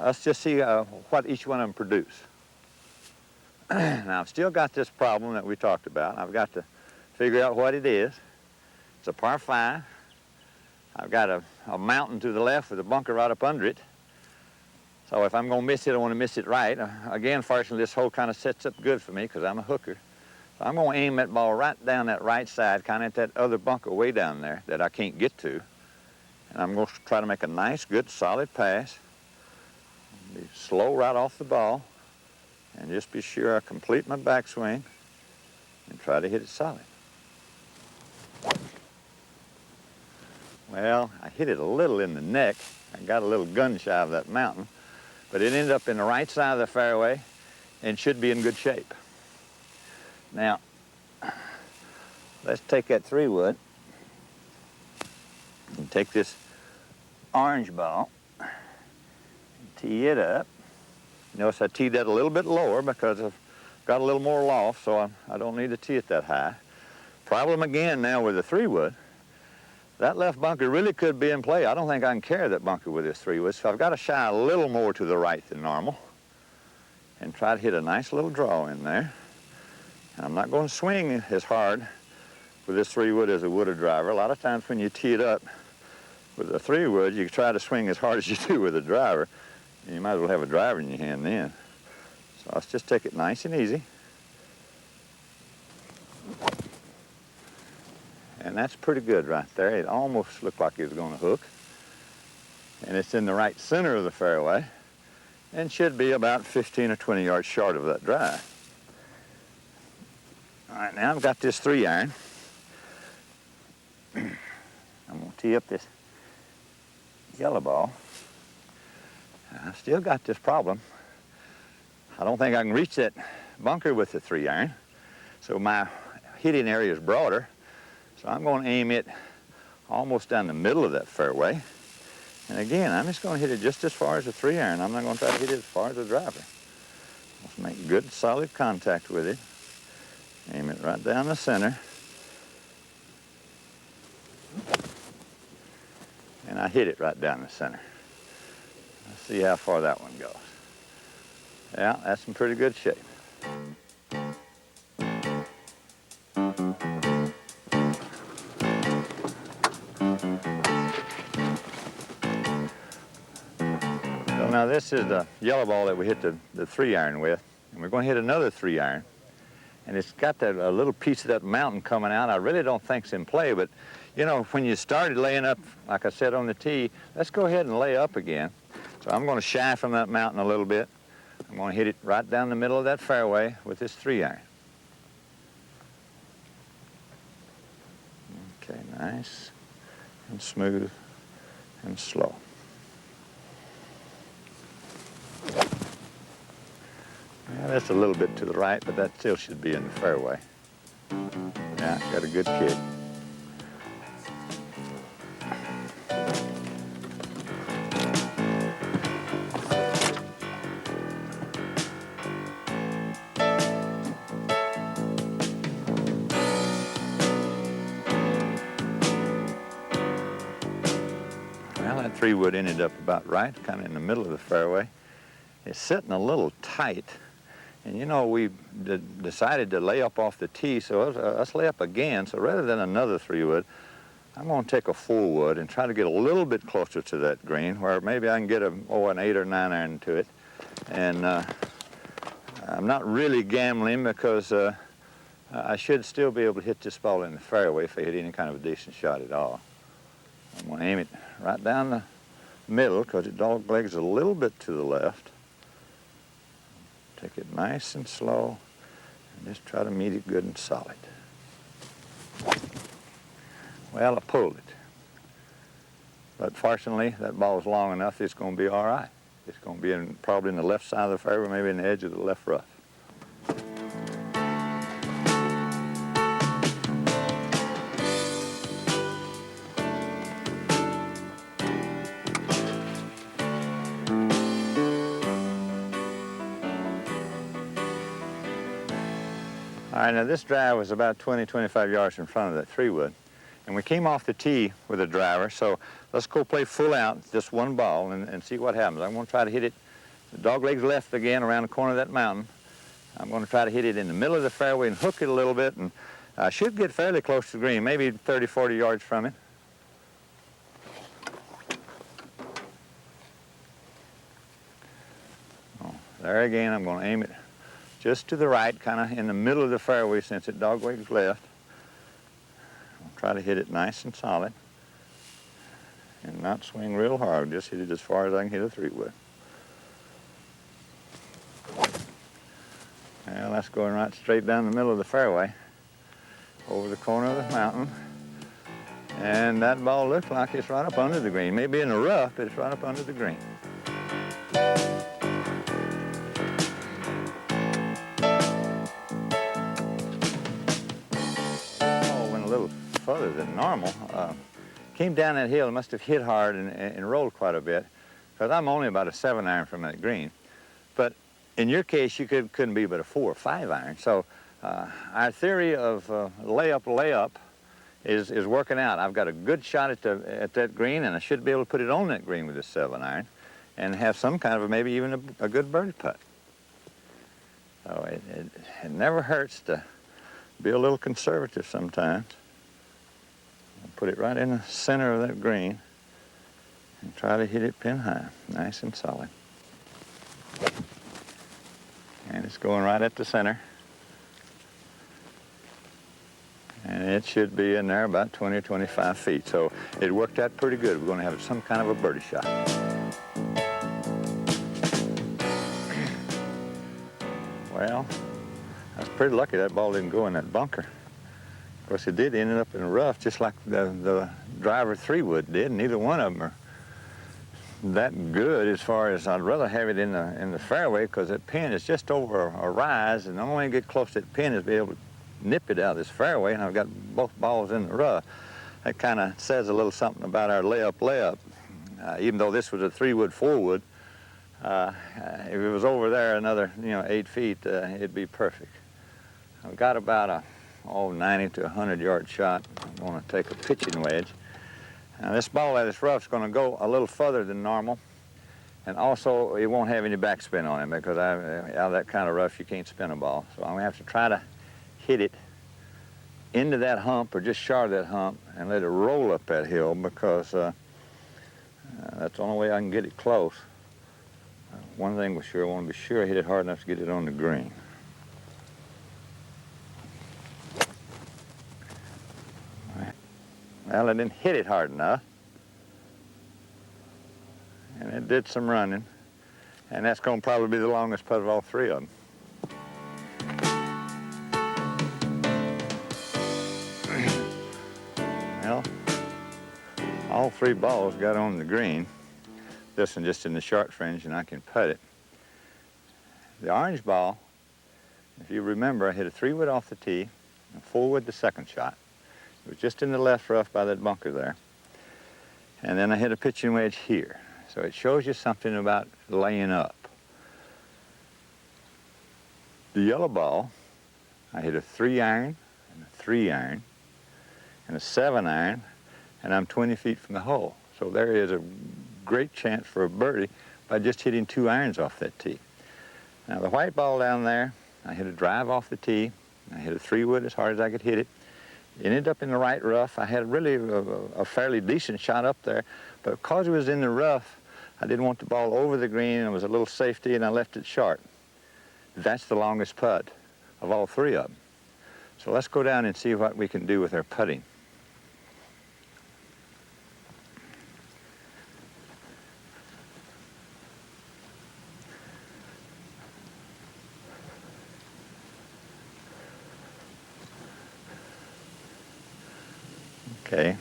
let's just see what each one of them produce. Now I've still got this problem that we talked about. I've got to figure out what it is. It's a par 5. I've got a mountain to the left with a bunker right up under it. So if I'm going to miss it, I want to miss it right. Again, fortunately, this hole kind of sets up good for me because I'm a hooker. So I'm going to aim that ball right down that right side, kind of at that other bunker way down there that I can't get to. And I'm going to try to make a nice, good, solid pass. Be slow right off the ball. And just be sure I complete my backswing and try to hit it solid. Well, I hit it a little in the neck. I got a little gun shy of that mountain. But it ended up in the right side of the fairway and should be in good shape. Now, let's take that 3-wood and take this orange ball and tee it up. Notice I teed that a little bit lower because I've got a little more loft, so I don't need to tee it that high. Problem again now with the 3-wood, that left bunker really could be in play. I don't think I can carry that bunker with this 3-wood, so I've got to shy a little more to the right than normal and try to hit a nice little draw in there. I'm not going to swing as hard with this 3-wood as I would a driver. A lot of times when you tee it up with a 3-wood, you try to swing as hard as you do with a driver. And you might as well have a driver in your hand then. So let's just take it nice and easy. And that's pretty good right there. It almost looked like it was going to hook. And it's in the right center of the fairway and should be about 15 or 20 yards short of that drive. All right, now I've got this 3-iron. I'm going to tee up this yellow ball. I've still got this problem. I don't think I can reach that bunker with the 3-iron. So my hitting area is broader. So I'm going to aim it almost down the middle of that fairway. And again, I'm just going to hit it just as far as a 3-iron. I'm not going to try to hit it as far as a driver. Let's make good, solid contact with it. Aim it right down the center. And I hit it right down the center. Let's see how far that one goes. Yeah, that's in pretty good shape. So now this is the yellow ball that we hit the 3-iron with. And we're going to hit another 3-iron. And it's got that a little piece of that mountain coming out. I really don't think it's in play, but you know, when you started laying up, like I said on the tee, let's go ahead and lay up again. So I'm going to shy from that mountain a little bit. I'm going to hit it right down the middle of that fairway with this 3-iron. Okay, nice and smooth and slow. Yeah, that's a little bit to the right, but that still should be in the fairway. Yeah, got a good kick. 3-wood ended up about right, kind of in the middle of the fairway. It's sitting a little tight. And you know, we decided to lay up off the tee, so let's lay up again. So rather than another 3-wood, I'm going to take a 4-wood and try to get a little bit closer to that green, where maybe I can get an 8 or 9 iron to it. And I'm not really gambling because I should still be able to hit this ball in the fairway if I hit any kind of a decent shot at all. I'm going to aim it right down the middle because it dog legs a little bit to the left. Take it nice and slow and just try to meet it good and solid. Well, I pulled it. But fortunately, that ball's long enough, it's going to be all right. It's going to be probably in the left side of the fairway, maybe in the edge of the left rough. All right, now this drive was about 20, 25 yards in front of that 3-wood. And we came off the tee with a driver, so let's go play full out, just one ball, and see what happens. I'm going to try to hit it, the dog legs left again around the corner of that mountain. I'm going to try to hit it in the middle of the fairway and hook it a little bit, and I should get fairly close to the green, maybe 30, 40 yards from it. Oh, there again, I'm going to aim it just to the right, kind of in the middle of the fairway since it dog legs left. I'll try to hit it nice and solid and not swing real hard, just hit it as far as I can hit a 3-wood. Well, that's going right straight down the middle of the fairway, over the corner of the mountain. And that ball looks like it's right up under the green. Maybe in the rough, but it's right up under the green. Oh, went a little further than normal. Came down that hill, must have hit hard and rolled quite a bit, because I'm only about a 7 iron from that green. But in your case, you couldn't be but a 4 or 5 iron. So our theory of layup is working out. I've got a good shot at that green, and I should be able to put it on that green with this 7 iron and have some kind of maybe even a good birdie putt. So it never hurts to be a little conservative sometimes. Put it right in the center of that green and try to hit it pin high, nice and solid. And it's going right at the center. And it should be in there about 20 or 25 feet. So it worked out pretty good. We're going to have some kind of a birdie shot. Well, I was pretty lucky that ball didn't go in that bunker. Of course, it did end up in the rough, just like the driver 3-wood did. Neither one of them are that good as far as I'd rather have it in the fairway, because that pin is just over a rise, and the only way to get close to that pin is be able to nip it out of this fairway, and I've got both balls in the rough. That kind of says a little something about our layup. Even though this was a 3-wood, 4-wood, if it was over there another 8 feet, it'd be perfect. I've got about a 90 to 100 yard shot. I'm going to take a pitching wedge. Now this ball at its rough is going to go a little further than normal, and also it won't have any backspin on it, because out of that kind of rough you can't spin a ball. So I'm going to have to try to hit it into that hump or just short of that hump and let it roll up that hill, because that's the only way I can get it close. One thing was sure, I want to be sure I hit it hard enough to get it on the green. Well, I didn't hit it hard enough, and it did some running, and that's going to probably be the longest putt of all 3 of them. Well, all 3 balls got on the green. This one just in the short fringe, and I can putt it. The orange ball, if you remember, I hit a 3-wood off the tee, and 4-wood the second shot. It was just in the left rough by that bunker there. And then I hit a pitching wedge here. So it shows you something about laying up. The yellow ball, I hit a 3 iron and a 3 iron and a 7 iron, and I'm 20 feet from the hole. So there is a great chance for a birdie by just hitting 2 irons off that tee. Now the white ball down there, I hit a drive off the tee. I hit a 3-wood as hard as I could hit it. It ended up in the right rough. I had really a fairly decent shot up there, but because it was in the rough, I didn't want the ball over the green, and it was a little safety, and I left it short. That's the longest putt of all 3 of them. So let's go down and see what we can do with our putting. Okay,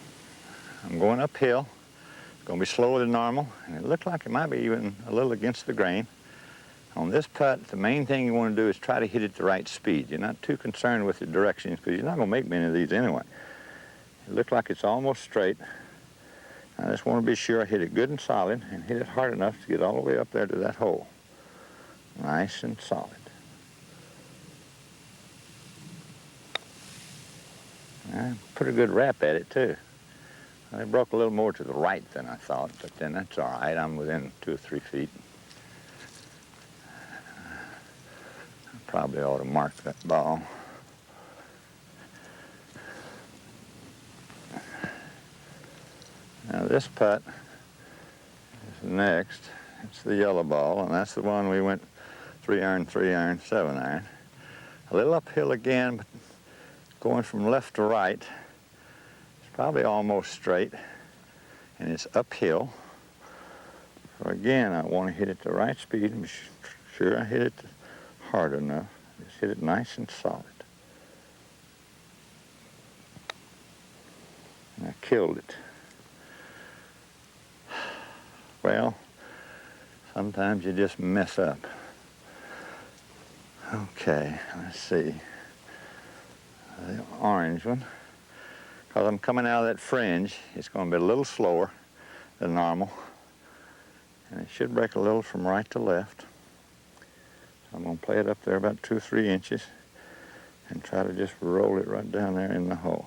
I'm going uphill. It's going to be slower than normal, and it looked like it might be even a little against the grain. On this putt, the main thing you want to do is try to hit it the right speed. You're not too concerned with the directions because you're not going to make many of these anyway. It looked like it's almost straight. I just want to be sure I hit it good and solid and hit it hard enough to get all the way up there to that hole. Nice and solid. Pretty good rap at it too. I broke a little more to the right than I thought, but then that's all right. I'm within 2 or 3 feet. I probably ought to mark that ball. Now this putt is next. It's the yellow ball, and that's the one we went 3 iron, 3 iron, 7 iron. A little uphill again, but going from left to right. It's probably almost straight, and it's uphill. So again, I want to hit it the right speed and be sure I hit it hard enough. Just hit it nice and solid. And I killed it. Well, sometimes you just mess up. Okay, let's see. The orange one. Because I'm coming out of that fringe, it's going to be a little slower than normal. And it should break a little from right to left. So I'm going to play it up there about 2 or 3 inches and try to just roll it right down there in the hole.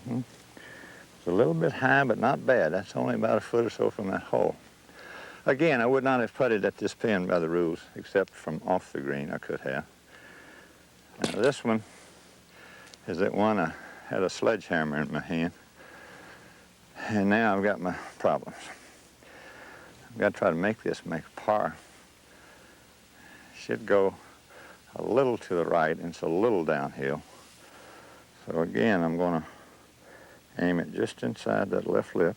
It's a little bit high, but not bad. That's only about a foot or so from that hole. Again, I would not have putted at this pin by the rules, except from off the green. I could have. Now this one is that one I had a sledgehammer in my hand, and now I've got my problems. I've got to try to make this make a par. Should go a little to the right, and it's a little downhill. So again, I'm going to aim it just inside that left lip.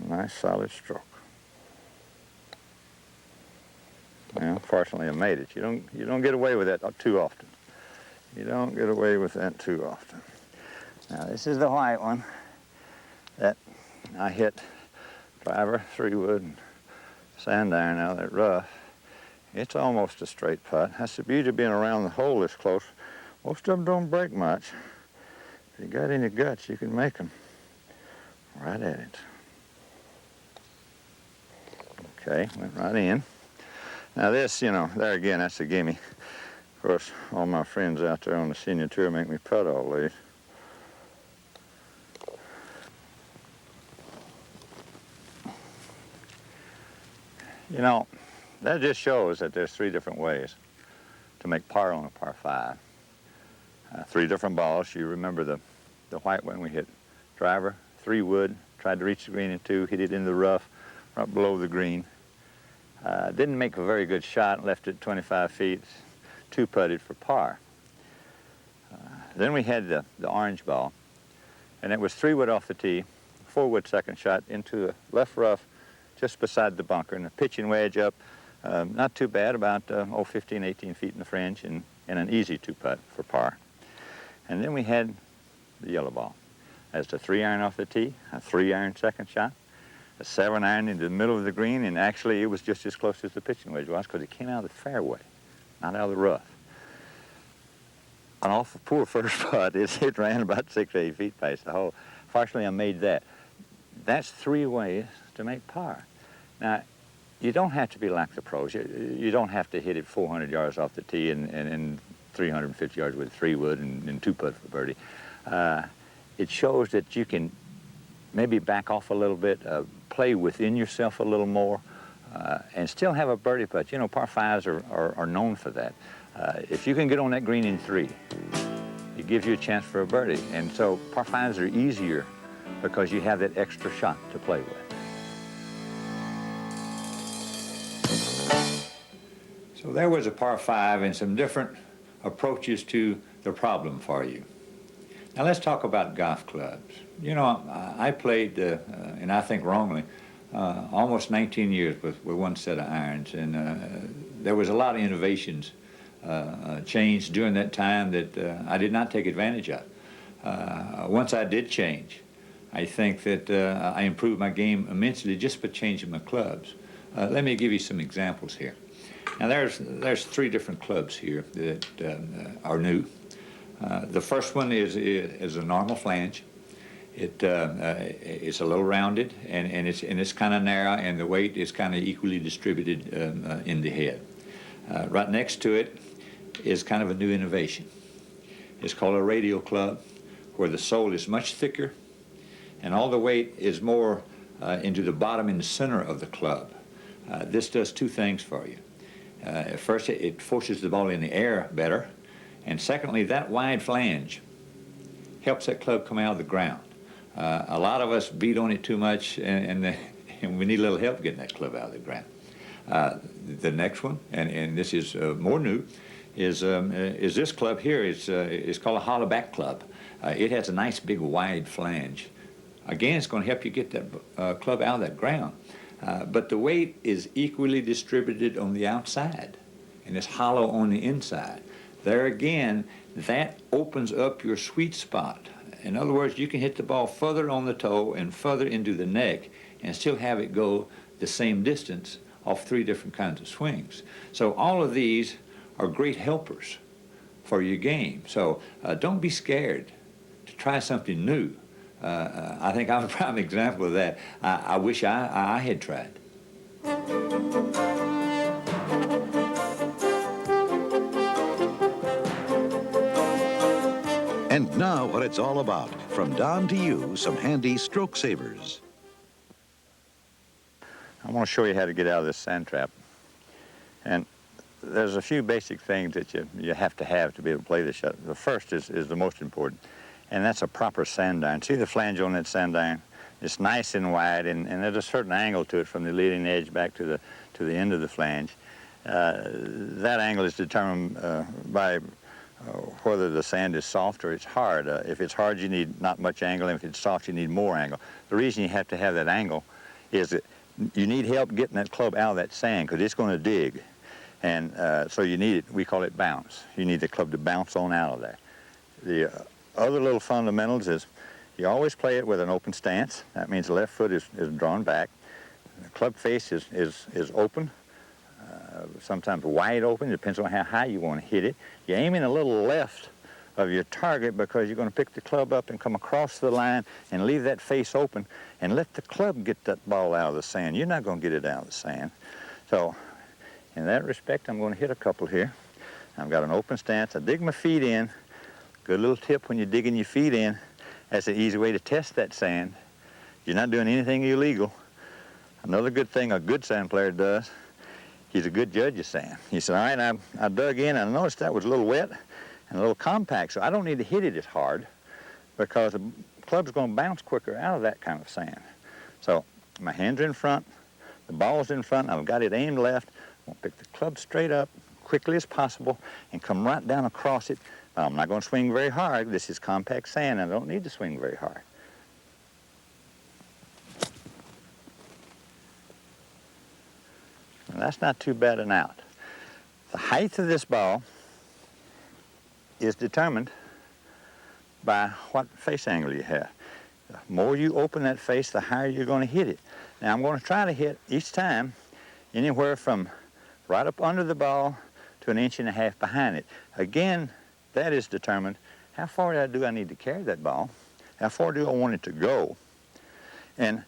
Nice solid stroke. Well, fortunately I made it. You don't get away with that too often. You don't get away with that too often. Now this is the white one that I hit driver, 3-wood, and sand iron out of that rough. It's almost a straight putt. That's the beauty of being around the hole this close. Most of them don't break much. If you got any guts, you can make them right at it. Okay, went right in. Now this, you know, there again, that's a gimme. Of course, all my friends out there on the senior tour make me putt all these. You know, that just shows that there's 3 different ways to make par on a par 5. 3 different balls. You remember the white one we hit driver, 3-wood, tried to reach the green in 2, hit it in the rough, right below the green. Didn't make a very good shot, left it 25 feet, 2-putted for par. Then we had the orange ball, and it was 3-wood off the tee, 4-wood second shot into the left rough, just beside the bunker, and a pitching wedge up, not too bad, about 15, 18 feet in the fringe, and an easy 2-putt for par. And then we had the yellow ball. That's a 3-iron off the tee, a 3-iron second shot, a 7-iron into the middle of the green, and actually it was just as close as the pitching wedge was because it came out of the fairway, not out of the rough. An awful poor first putt. It ran about 6 or 8 feet past the hole. Fortunately, I made that. That's 3 ways to make par. Now, you don't have to be like the pros. You don't have to hit it 400 yards off the tee and 350 yards with 3-wood and 2-putt for birdie. it shows that you can maybe back off a little bit, play within yourself a little more, and still have a birdie putt. You know, par fives are known for that. If you can get on that green in 3, it gives you a chance for a birdie. And so par fives are easier because you have that extra shot to play with. So there was a par 5 and some different approaches to the problem for you. Now let's talk about golf clubs. You know, I played, and I think wrongly, almost 19 years with one set of irons, and there was a lot of innovations changed during that time that I did not take advantage of. Once I did change, I think that I improved my game immensely just by changing my clubs. Let me give you some examples here. Now there's 3 different clubs here that are new. The first one is a normal flange. It's a little rounded and it's kind of narrow, and the weight is kind of equally distributed in the head. Right next to it is kind of a new innovation. It's called a radial club, where the sole is much thicker and all the weight is more into the bottom and the center of the club. This does 2 things for you. First, it forces the ball in the air better, and secondly, that wide flange helps that club come out of the ground. A lot of us beat on it too much, and we need a little help getting that club out of the ground. The next one, and this is more new, is this club here. It's called a hollow back club. It has a nice big wide flange. Again, it's going to help you get that club out of that ground. But the weight is equally distributed on the outside, and it's hollow on the inside. There again, that opens up your sweet spot. In other words, you can hit the ball further on the toe and further into the neck and still have it go the same distance off 3 different kinds of swings. So all of these are great helpers for your game. So don't be scared to try something new. I think I'm a prime example of that. I wish I had tried. And now what it's all about. From Don to you, some handy stroke savers. I want to show you how to get out of this sand trap. And there's a few basic things that you have to be able to play this shot. The first is the most important, and that's a proper sand iron. See the flange on that sand iron? It's nice and wide, and there's a certain angle to it from the leading edge back to the end of the flange. That angle is determined by whether the sand is soft or it's hard. If it's hard, you need not much angle, and if it's soft, you need more angle. The reason you have to have that angle is that you need help getting that club out of that sand, because it's going to dig. And so you need it, we call it bounce. You need the club to bounce on out of there. The other little fundamentals is you always play it with an open stance. That means the left foot is drawn back. The club face is open, sometimes wide open. It depends on how high you want to hit it. You're aiming a little left of your target because you're going to pick the club up and come across the line and leave that face open and let the club get that ball out of the sand. You're not going to get it out of the sand. So in that respect, I'm going to hit a couple here. I've got an open stance. I dig my feet in. Good little tip when you're digging your feet in. That's an easy way to test that sand. You're not doing anything illegal. Another good thing a good sand player does, he's a good judge of sand. He said, all right, I dug in, and I noticed that was a little wet and a little compact, so I don't need to hit it as hard because the club's going to bounce quicker out of that kind of sand. So my hands are in front, the ball's in front, I've got it aimed left. I'm going to pick the club straight up quickly as possible and come right down across it. Now, I'm not going to swing very hard. This is compact sand, and I don't need to swing very hard. And that's not too bad an out. The height of this ball is determined by what face angle you have. The more you open that face, the higher you're going to hit it. Now, I'm going to try to hit each time anywhere from right up under the ball to 1.5 inches behind it. Again, that is determined how far do I need to carry that ball, how far do I want it to go, and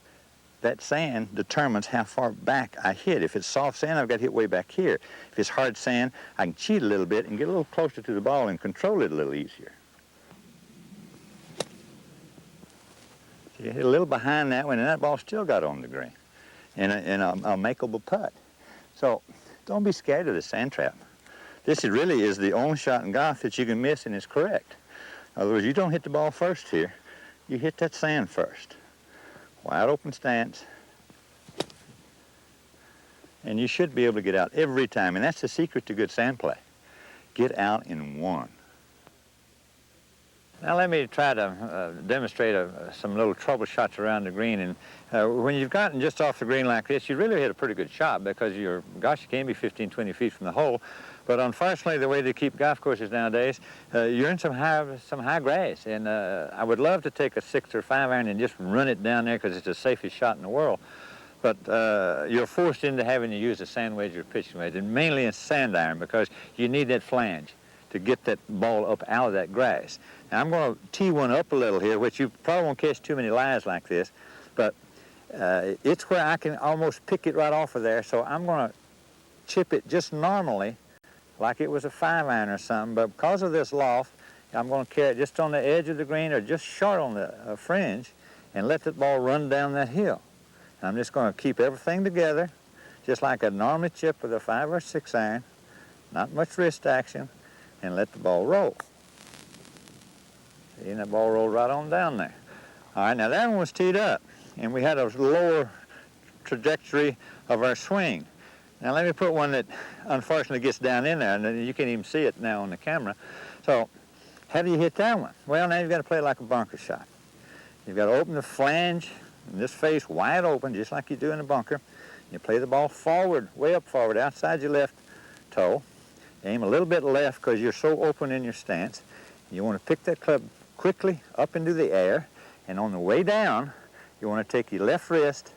that sand determines how far back I hit. If it's soft sand, I've got to hit way back here. If it's hard sand, I can cheat a little bit and get a little closer to the ball and control it a little easier. You hit a little behind that one, and that ball still got on the green, and a makeable putt. So don't be scared of the sand trap. This really is the only shot in golf that you can miss and is correct. In other words, you don't hit the ball first here. You hit that sand first. Wide open stance. And you should be able to get out every time. And that's the secret to good sand play. Get out in one. Now let me try to demonstrate some little trouble shots around the green. And when you've gotten just off the green like this, you really hit a pretty good shot because you can be 15, 20 feet from the hole. But unfortunately, the way they keep golf courses nowadays, you're in some high grass. And I would love to take a 6 or 5 iron and just run it down there because it's the safest shot in the world. But you're forced into having to use a sand wedge or a pitching wedge, and mainly a sand iron because you need that flange to get that ball up out of that grass. Now I'm going to tee one up a little here, which you probably won't catch too many lies like this, but it's where I can almost pick it right off of there, so I'm going to chip it just normally, like it was a 5 iron or something, but because of this loft, I'm going to carry it just on the edge of the green or just short on the fringe and let that ball run down that hill. And I'm just going to keep everything together, just like I'd normally chip with a 5 or 6 iron, not much wrist action, and let the ball roll. See, and that ball rolled right on down there. All right, now that one was teed up, and we had a lower trajectory of our swing. Now let me put one that unfortunately gets down in there, and you can't even see it now on the camera. So how do you hit that one? Well, now you've got to play it like a bunker shot. You've got to open the flange, and this face wide open, just like you do in a bunker. You play the ball forward, way up forward, outside your left toe. Aim a little bit left because you're so open in your stance. You want to pick that club quickly up into the air, and on the way down, you want to take your left wrist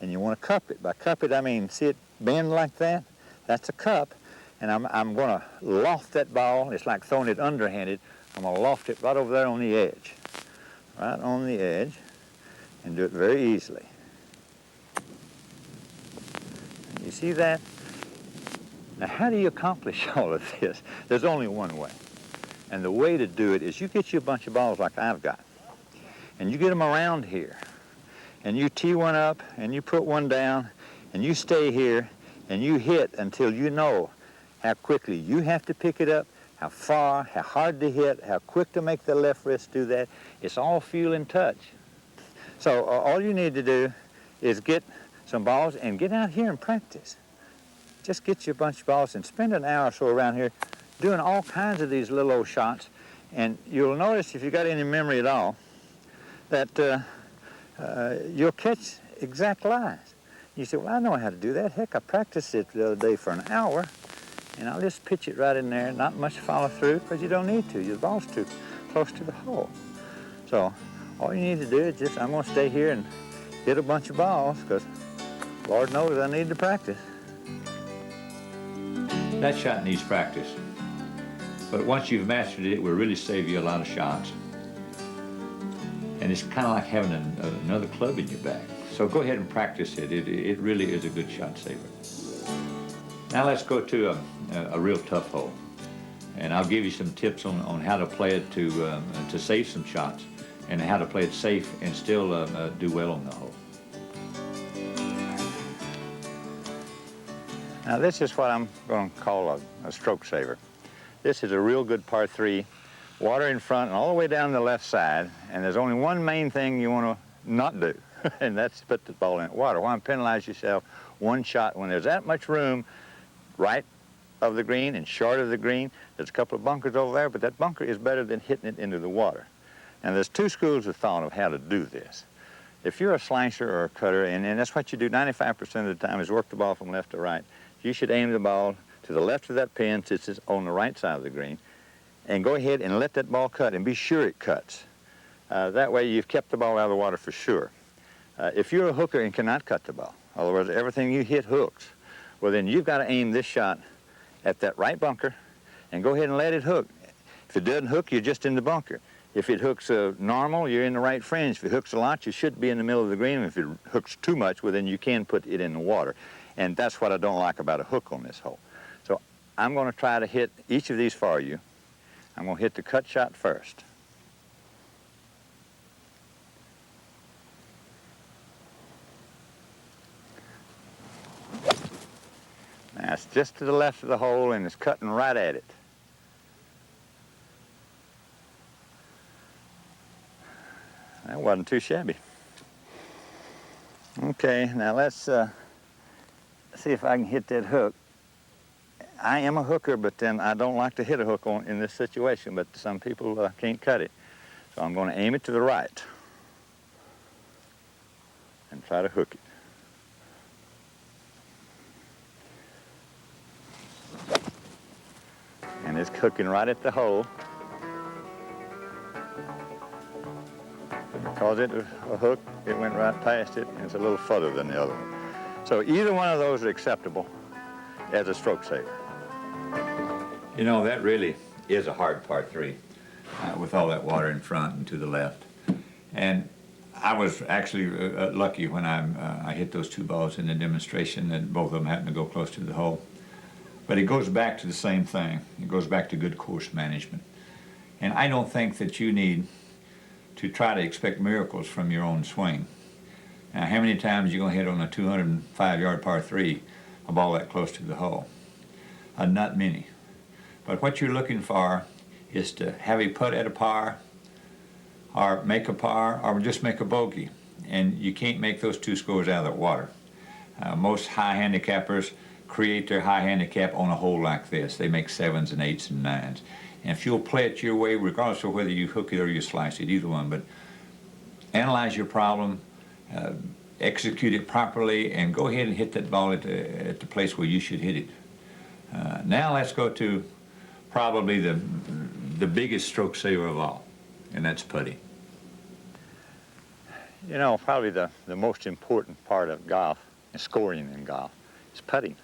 and you want to cup it. By cup it, I mean, see it bend like that? That's a cup, and I'm going to loft that ball. It's like throwing it underhanded. I'm going to loft it right over there on the edge. Right on the edge, and do it very easily. You see that? Now, how do you accomplish all of this? There's only one way. And the way to do it is you get you a bunch of balls like I've got, and you get them around here, and you tee one up, and you put one down, and you stay here, and you hit until you know how quickly you have to pick it up, how far, how hard to hit, how quick to make the left wrist do that. It's all feel and touch. So all you need to do is get some balls and get out here and practice. Just get you a bunch of balls and spend an hour or so around here doing all kinds of these little old shots. And you'll notice, if you got any memory at all, that you'll catch exact lies. You say, well, I know how to do that. Heck, I practiced it the other day for an hour, and I'll just pitch it right in there. Not much follow through because you don't need to. Your ball's too close to the hole. So all you need to do is just, I'm going to stay here and hit a bunch of balls because Lord knows I need to practice. That shot needs practice. But once you've mastered it, it will really save you a lot of shots. And it's kind of like having another club in your bag. So go ahead and practice it. It really is a good shot saver. Now let's go to a real tough hole. And I'll give you some tips on how to play it to save some shots, and how to play it safe and still do well on the hole. Now this is what I'm going to call a stroke saver. This is a real good par 3, water in front and all the way down the left side, and there's only one main thing you want to not do, and that's put the ball in water. Why penalize yourself one shot when there's that much room right of the green and short of the green? There's a couple of bunkers over there, but that bunker is better than hitting it into the water. And there's two schools of thought of how to do this. If you're a slicer or a cutter, and that's what you do 95% of the time, is work the ball from left to right, you should aim the ball to the left of that pin, since it's on the right side of the green, and go ahead and let that ball cut and be sure it cuts. That way you've kept the ball out of the water for sure. If you're a hooker and cannot cut the ball, in other words, everything you hit hooks, well then you've got to aim this shot at that right bunker and go ahead and let it hook. If it doesn't hook, you're just in the bunker. If it hooks normal, you're in the right fringe. If it hooks a lot, you should be in the middle of the green. If it hooks too much, well then you can put it in the water. And that's what I don't like about a hook on this hole. So I'm going to try to hit each of these for you. I'm going to hit the cut shot first. Now it's just to the left of the hole and it's cutting right at it. That wasn't too shabby. Okay, now let's see if I can hit that hook. I am a hooker, but then I don't like to hit a hook in this situation, but some people can't cut it. So I'm going to aim it to the right and try to hook it. And it's hooking right at the hole. Because it was a hook, it went right past it, and it's a little further than the other one. So either one of those are acceptable as a stroke saver. You know, that really is a hard par 3 with all that water in front and to the left. And I was actually lucky when I hit those 2 balls in the demonstration, and both of them happened to go close to the hole. But it goes back to the same thing. It goes back to good course management. And I don't think that you need to try to expect miracles from your own swing. Now, how many times are you going to hit on a 205-yard par 3 a ball that close to the hole? Not many. But what you're looking for is to have a putt at a par, or make a par, or just make a bogey. And you can't make those 2 scores out of the water. Most high handicappers create their high handicap on a hole like this. They make 7s and 8s and 9s. And if you'll play it your way, regardless of whether you hook it or you slice it, either one, but analyze your problem, execute it properly, and go ahead and hit that ball at the place where you should hit it. Now let's go to probably the biggest stroke saver of all, and that's putting. You know, probably the most important part of golf, and scoring in golf, is putting.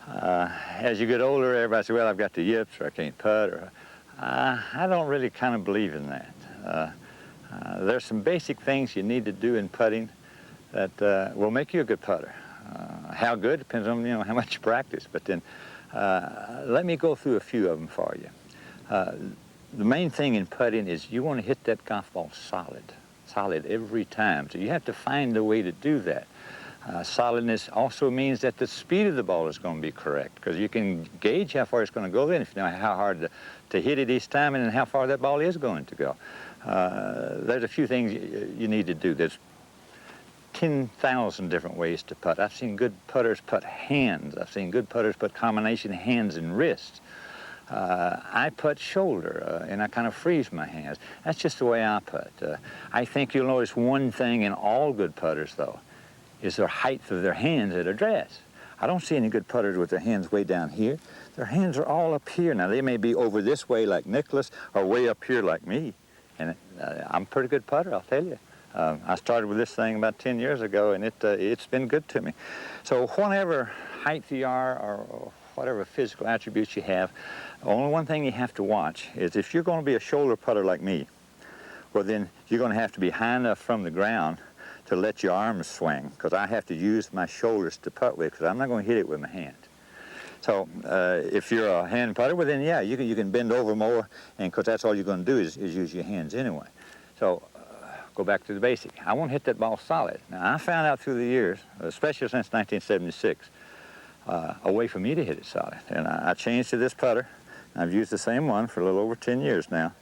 As you get older, everybody says, well, I've got the yips, or I can't putt, or I don't really kind of believe in that. There's some basic things you need to do in putting that will make you a good putter. How good depends on, you know, how much you practice, but then let me go through a few of them for you. The main thing in putting is you want to hit that golf ball solid every time. So you have to find a way to do that. Solidness also means that the speed of the ball is going to be correct, because you can gauge how far it's going to go then if you know how hard to hit it each time and how far that ball is going to go. There's a few things you need to do. There's 10,000 different ways to putt. I've seen good putters putt hands. I've seen good putters putt combination hands and wrists. I putt shoulder, and I kind of freeze my hands. That's just the way I putt. I think you'll notice one thing in all good putters, though, is their height of their hands at address. I don't see any good putters with their hands way down here. Their hands are all up here. Now, they may be over this way like Nicholas, or way up here like me. And I'm a pretty good putter, I'll tell you. I started with this thing about 10 years ago, and it's been good to me. So whatever height you are, or whatever physical attributes you have, only one thing you have to watch is if you're going to be a shoulder putter like me, well, then you're going to have to be high enough from the ground to let your arms swing, because I have to use my shoulders to putt with, because I'm not going to hit it with my hand. So if you're a hand putter, well, then, yeah, you can bend over more, and because that's all you're going to do is use your hands anyway. So go back to the basic. I want to hit that ball solid. Now, I found out through the years, especially since 1976, a way for me to hit it solid. And I changed to this putter. I've used the same one for a little over 10 years now.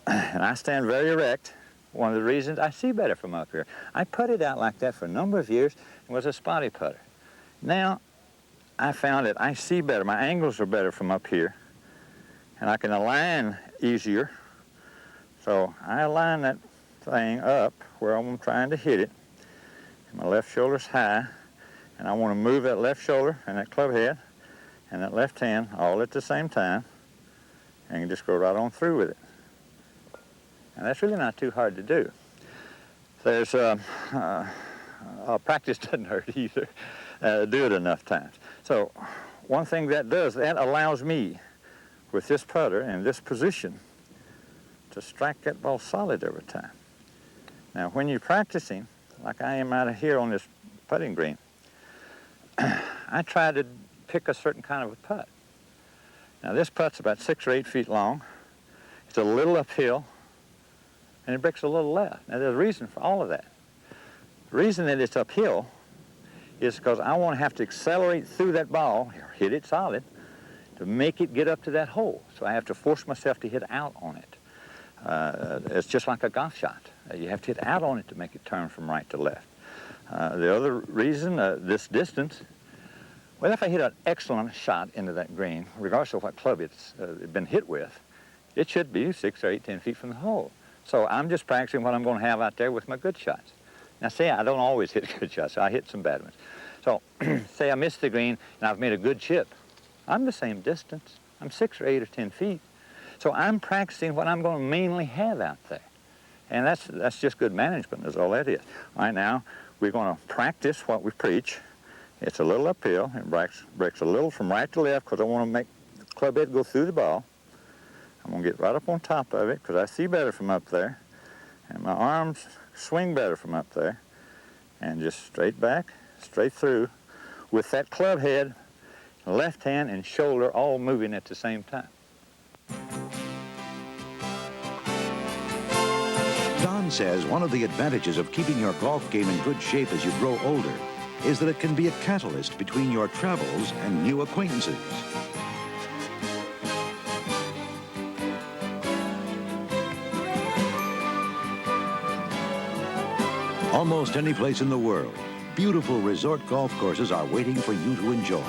And I stand very erect. One of the reasons I see better from up here. I putted out like that for a number of years and was a spotty putter. Now, I found that I see better. My angles are better from up here, and I can align easier. So I align that thing up where I'm trying to hit it. My left shoulder's high, and I want to move that left shoulder and that club head and that left hand all at the same time, and you just go right on through with it. And that's really not too hard to do. There's practice doesn't hurt either. Do it enough times. So one thing that does, that allows me with this putter and this position to strike that ball solid every time. Now when you're practicing, like I am out of here on this putting green, I try to pick a certain kind of a putt. Now this putt's about 6 or 8 feet long. It's a little uphill, and it breaks a little left. Now there's a reason for all of that. The reason that it's uphill is because I want to have to accelerate through that ball, hit it solid, to make it get up to that hole. So I have to force myself to hit out on it. It's just like a golf shot. You have to hit out on it to make it turn from right to left. The other reason, this distance, well, if I hit an excellent shot into that green, regardless of what club it's been hit with, it should be 6 or 8, 10 feet from the hole. So I'm just practicing what I'm going to have out there with my good shots. Now, say I don't always hit good shots. I hit some bad ones. So say I missed the green and I've made a good chip. I'm the same distance. I'm 6 or 8 or 10 feet. So I'm practicing what I'm going to mainly have out there. And that's just good management, is all that is. All right, now, we're going to practice what we preach. It's a little uphill. It breaks a little from right to left because I want to make the club head go through the ball. I'm going to get right up on top of it because I see better from up there. And my arms swing better from up there. And just straight back, straight through, with that club head, left hand and shoulder all moving at the same time. Don says one of the advantages of keeping your golf game in good shape as you grow older is that it can be a catalyst between your travels and new acquaintances. Almost any place in the world, beautiful resort golf courses are waiting for you to enjoy.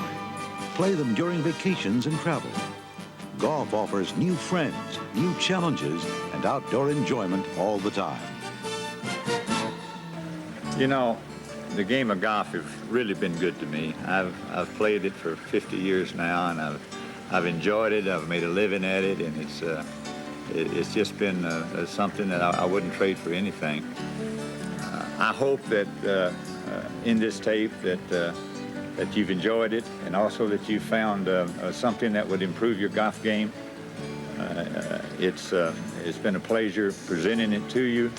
Play them during vacations and travel. Golf offers new friends, new challenges, and outdoor enjoyment all the time. You know, the game of golf has really been good to me. I've played it for 50 years now, and I've enjoyed it. I've made a living at it, and it's just been something that I wouldn't trade for anything. I hope that in this tape that you've enjoyed it, and also that you found something that would improve your golf game. It's been a pleasure presenting it to you.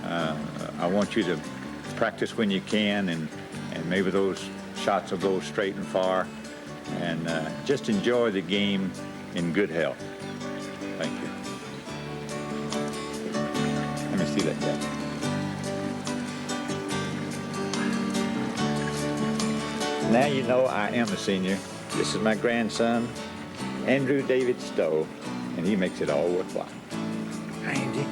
I want you to practice when you can, and maybe those shots will go straight and far, and just enjoy the game in good health. Thank you. Let me see that guy. Now you know I am a senior. This is my grandson, Andrew David Stowe, and he makes it all worthwhile. Andy?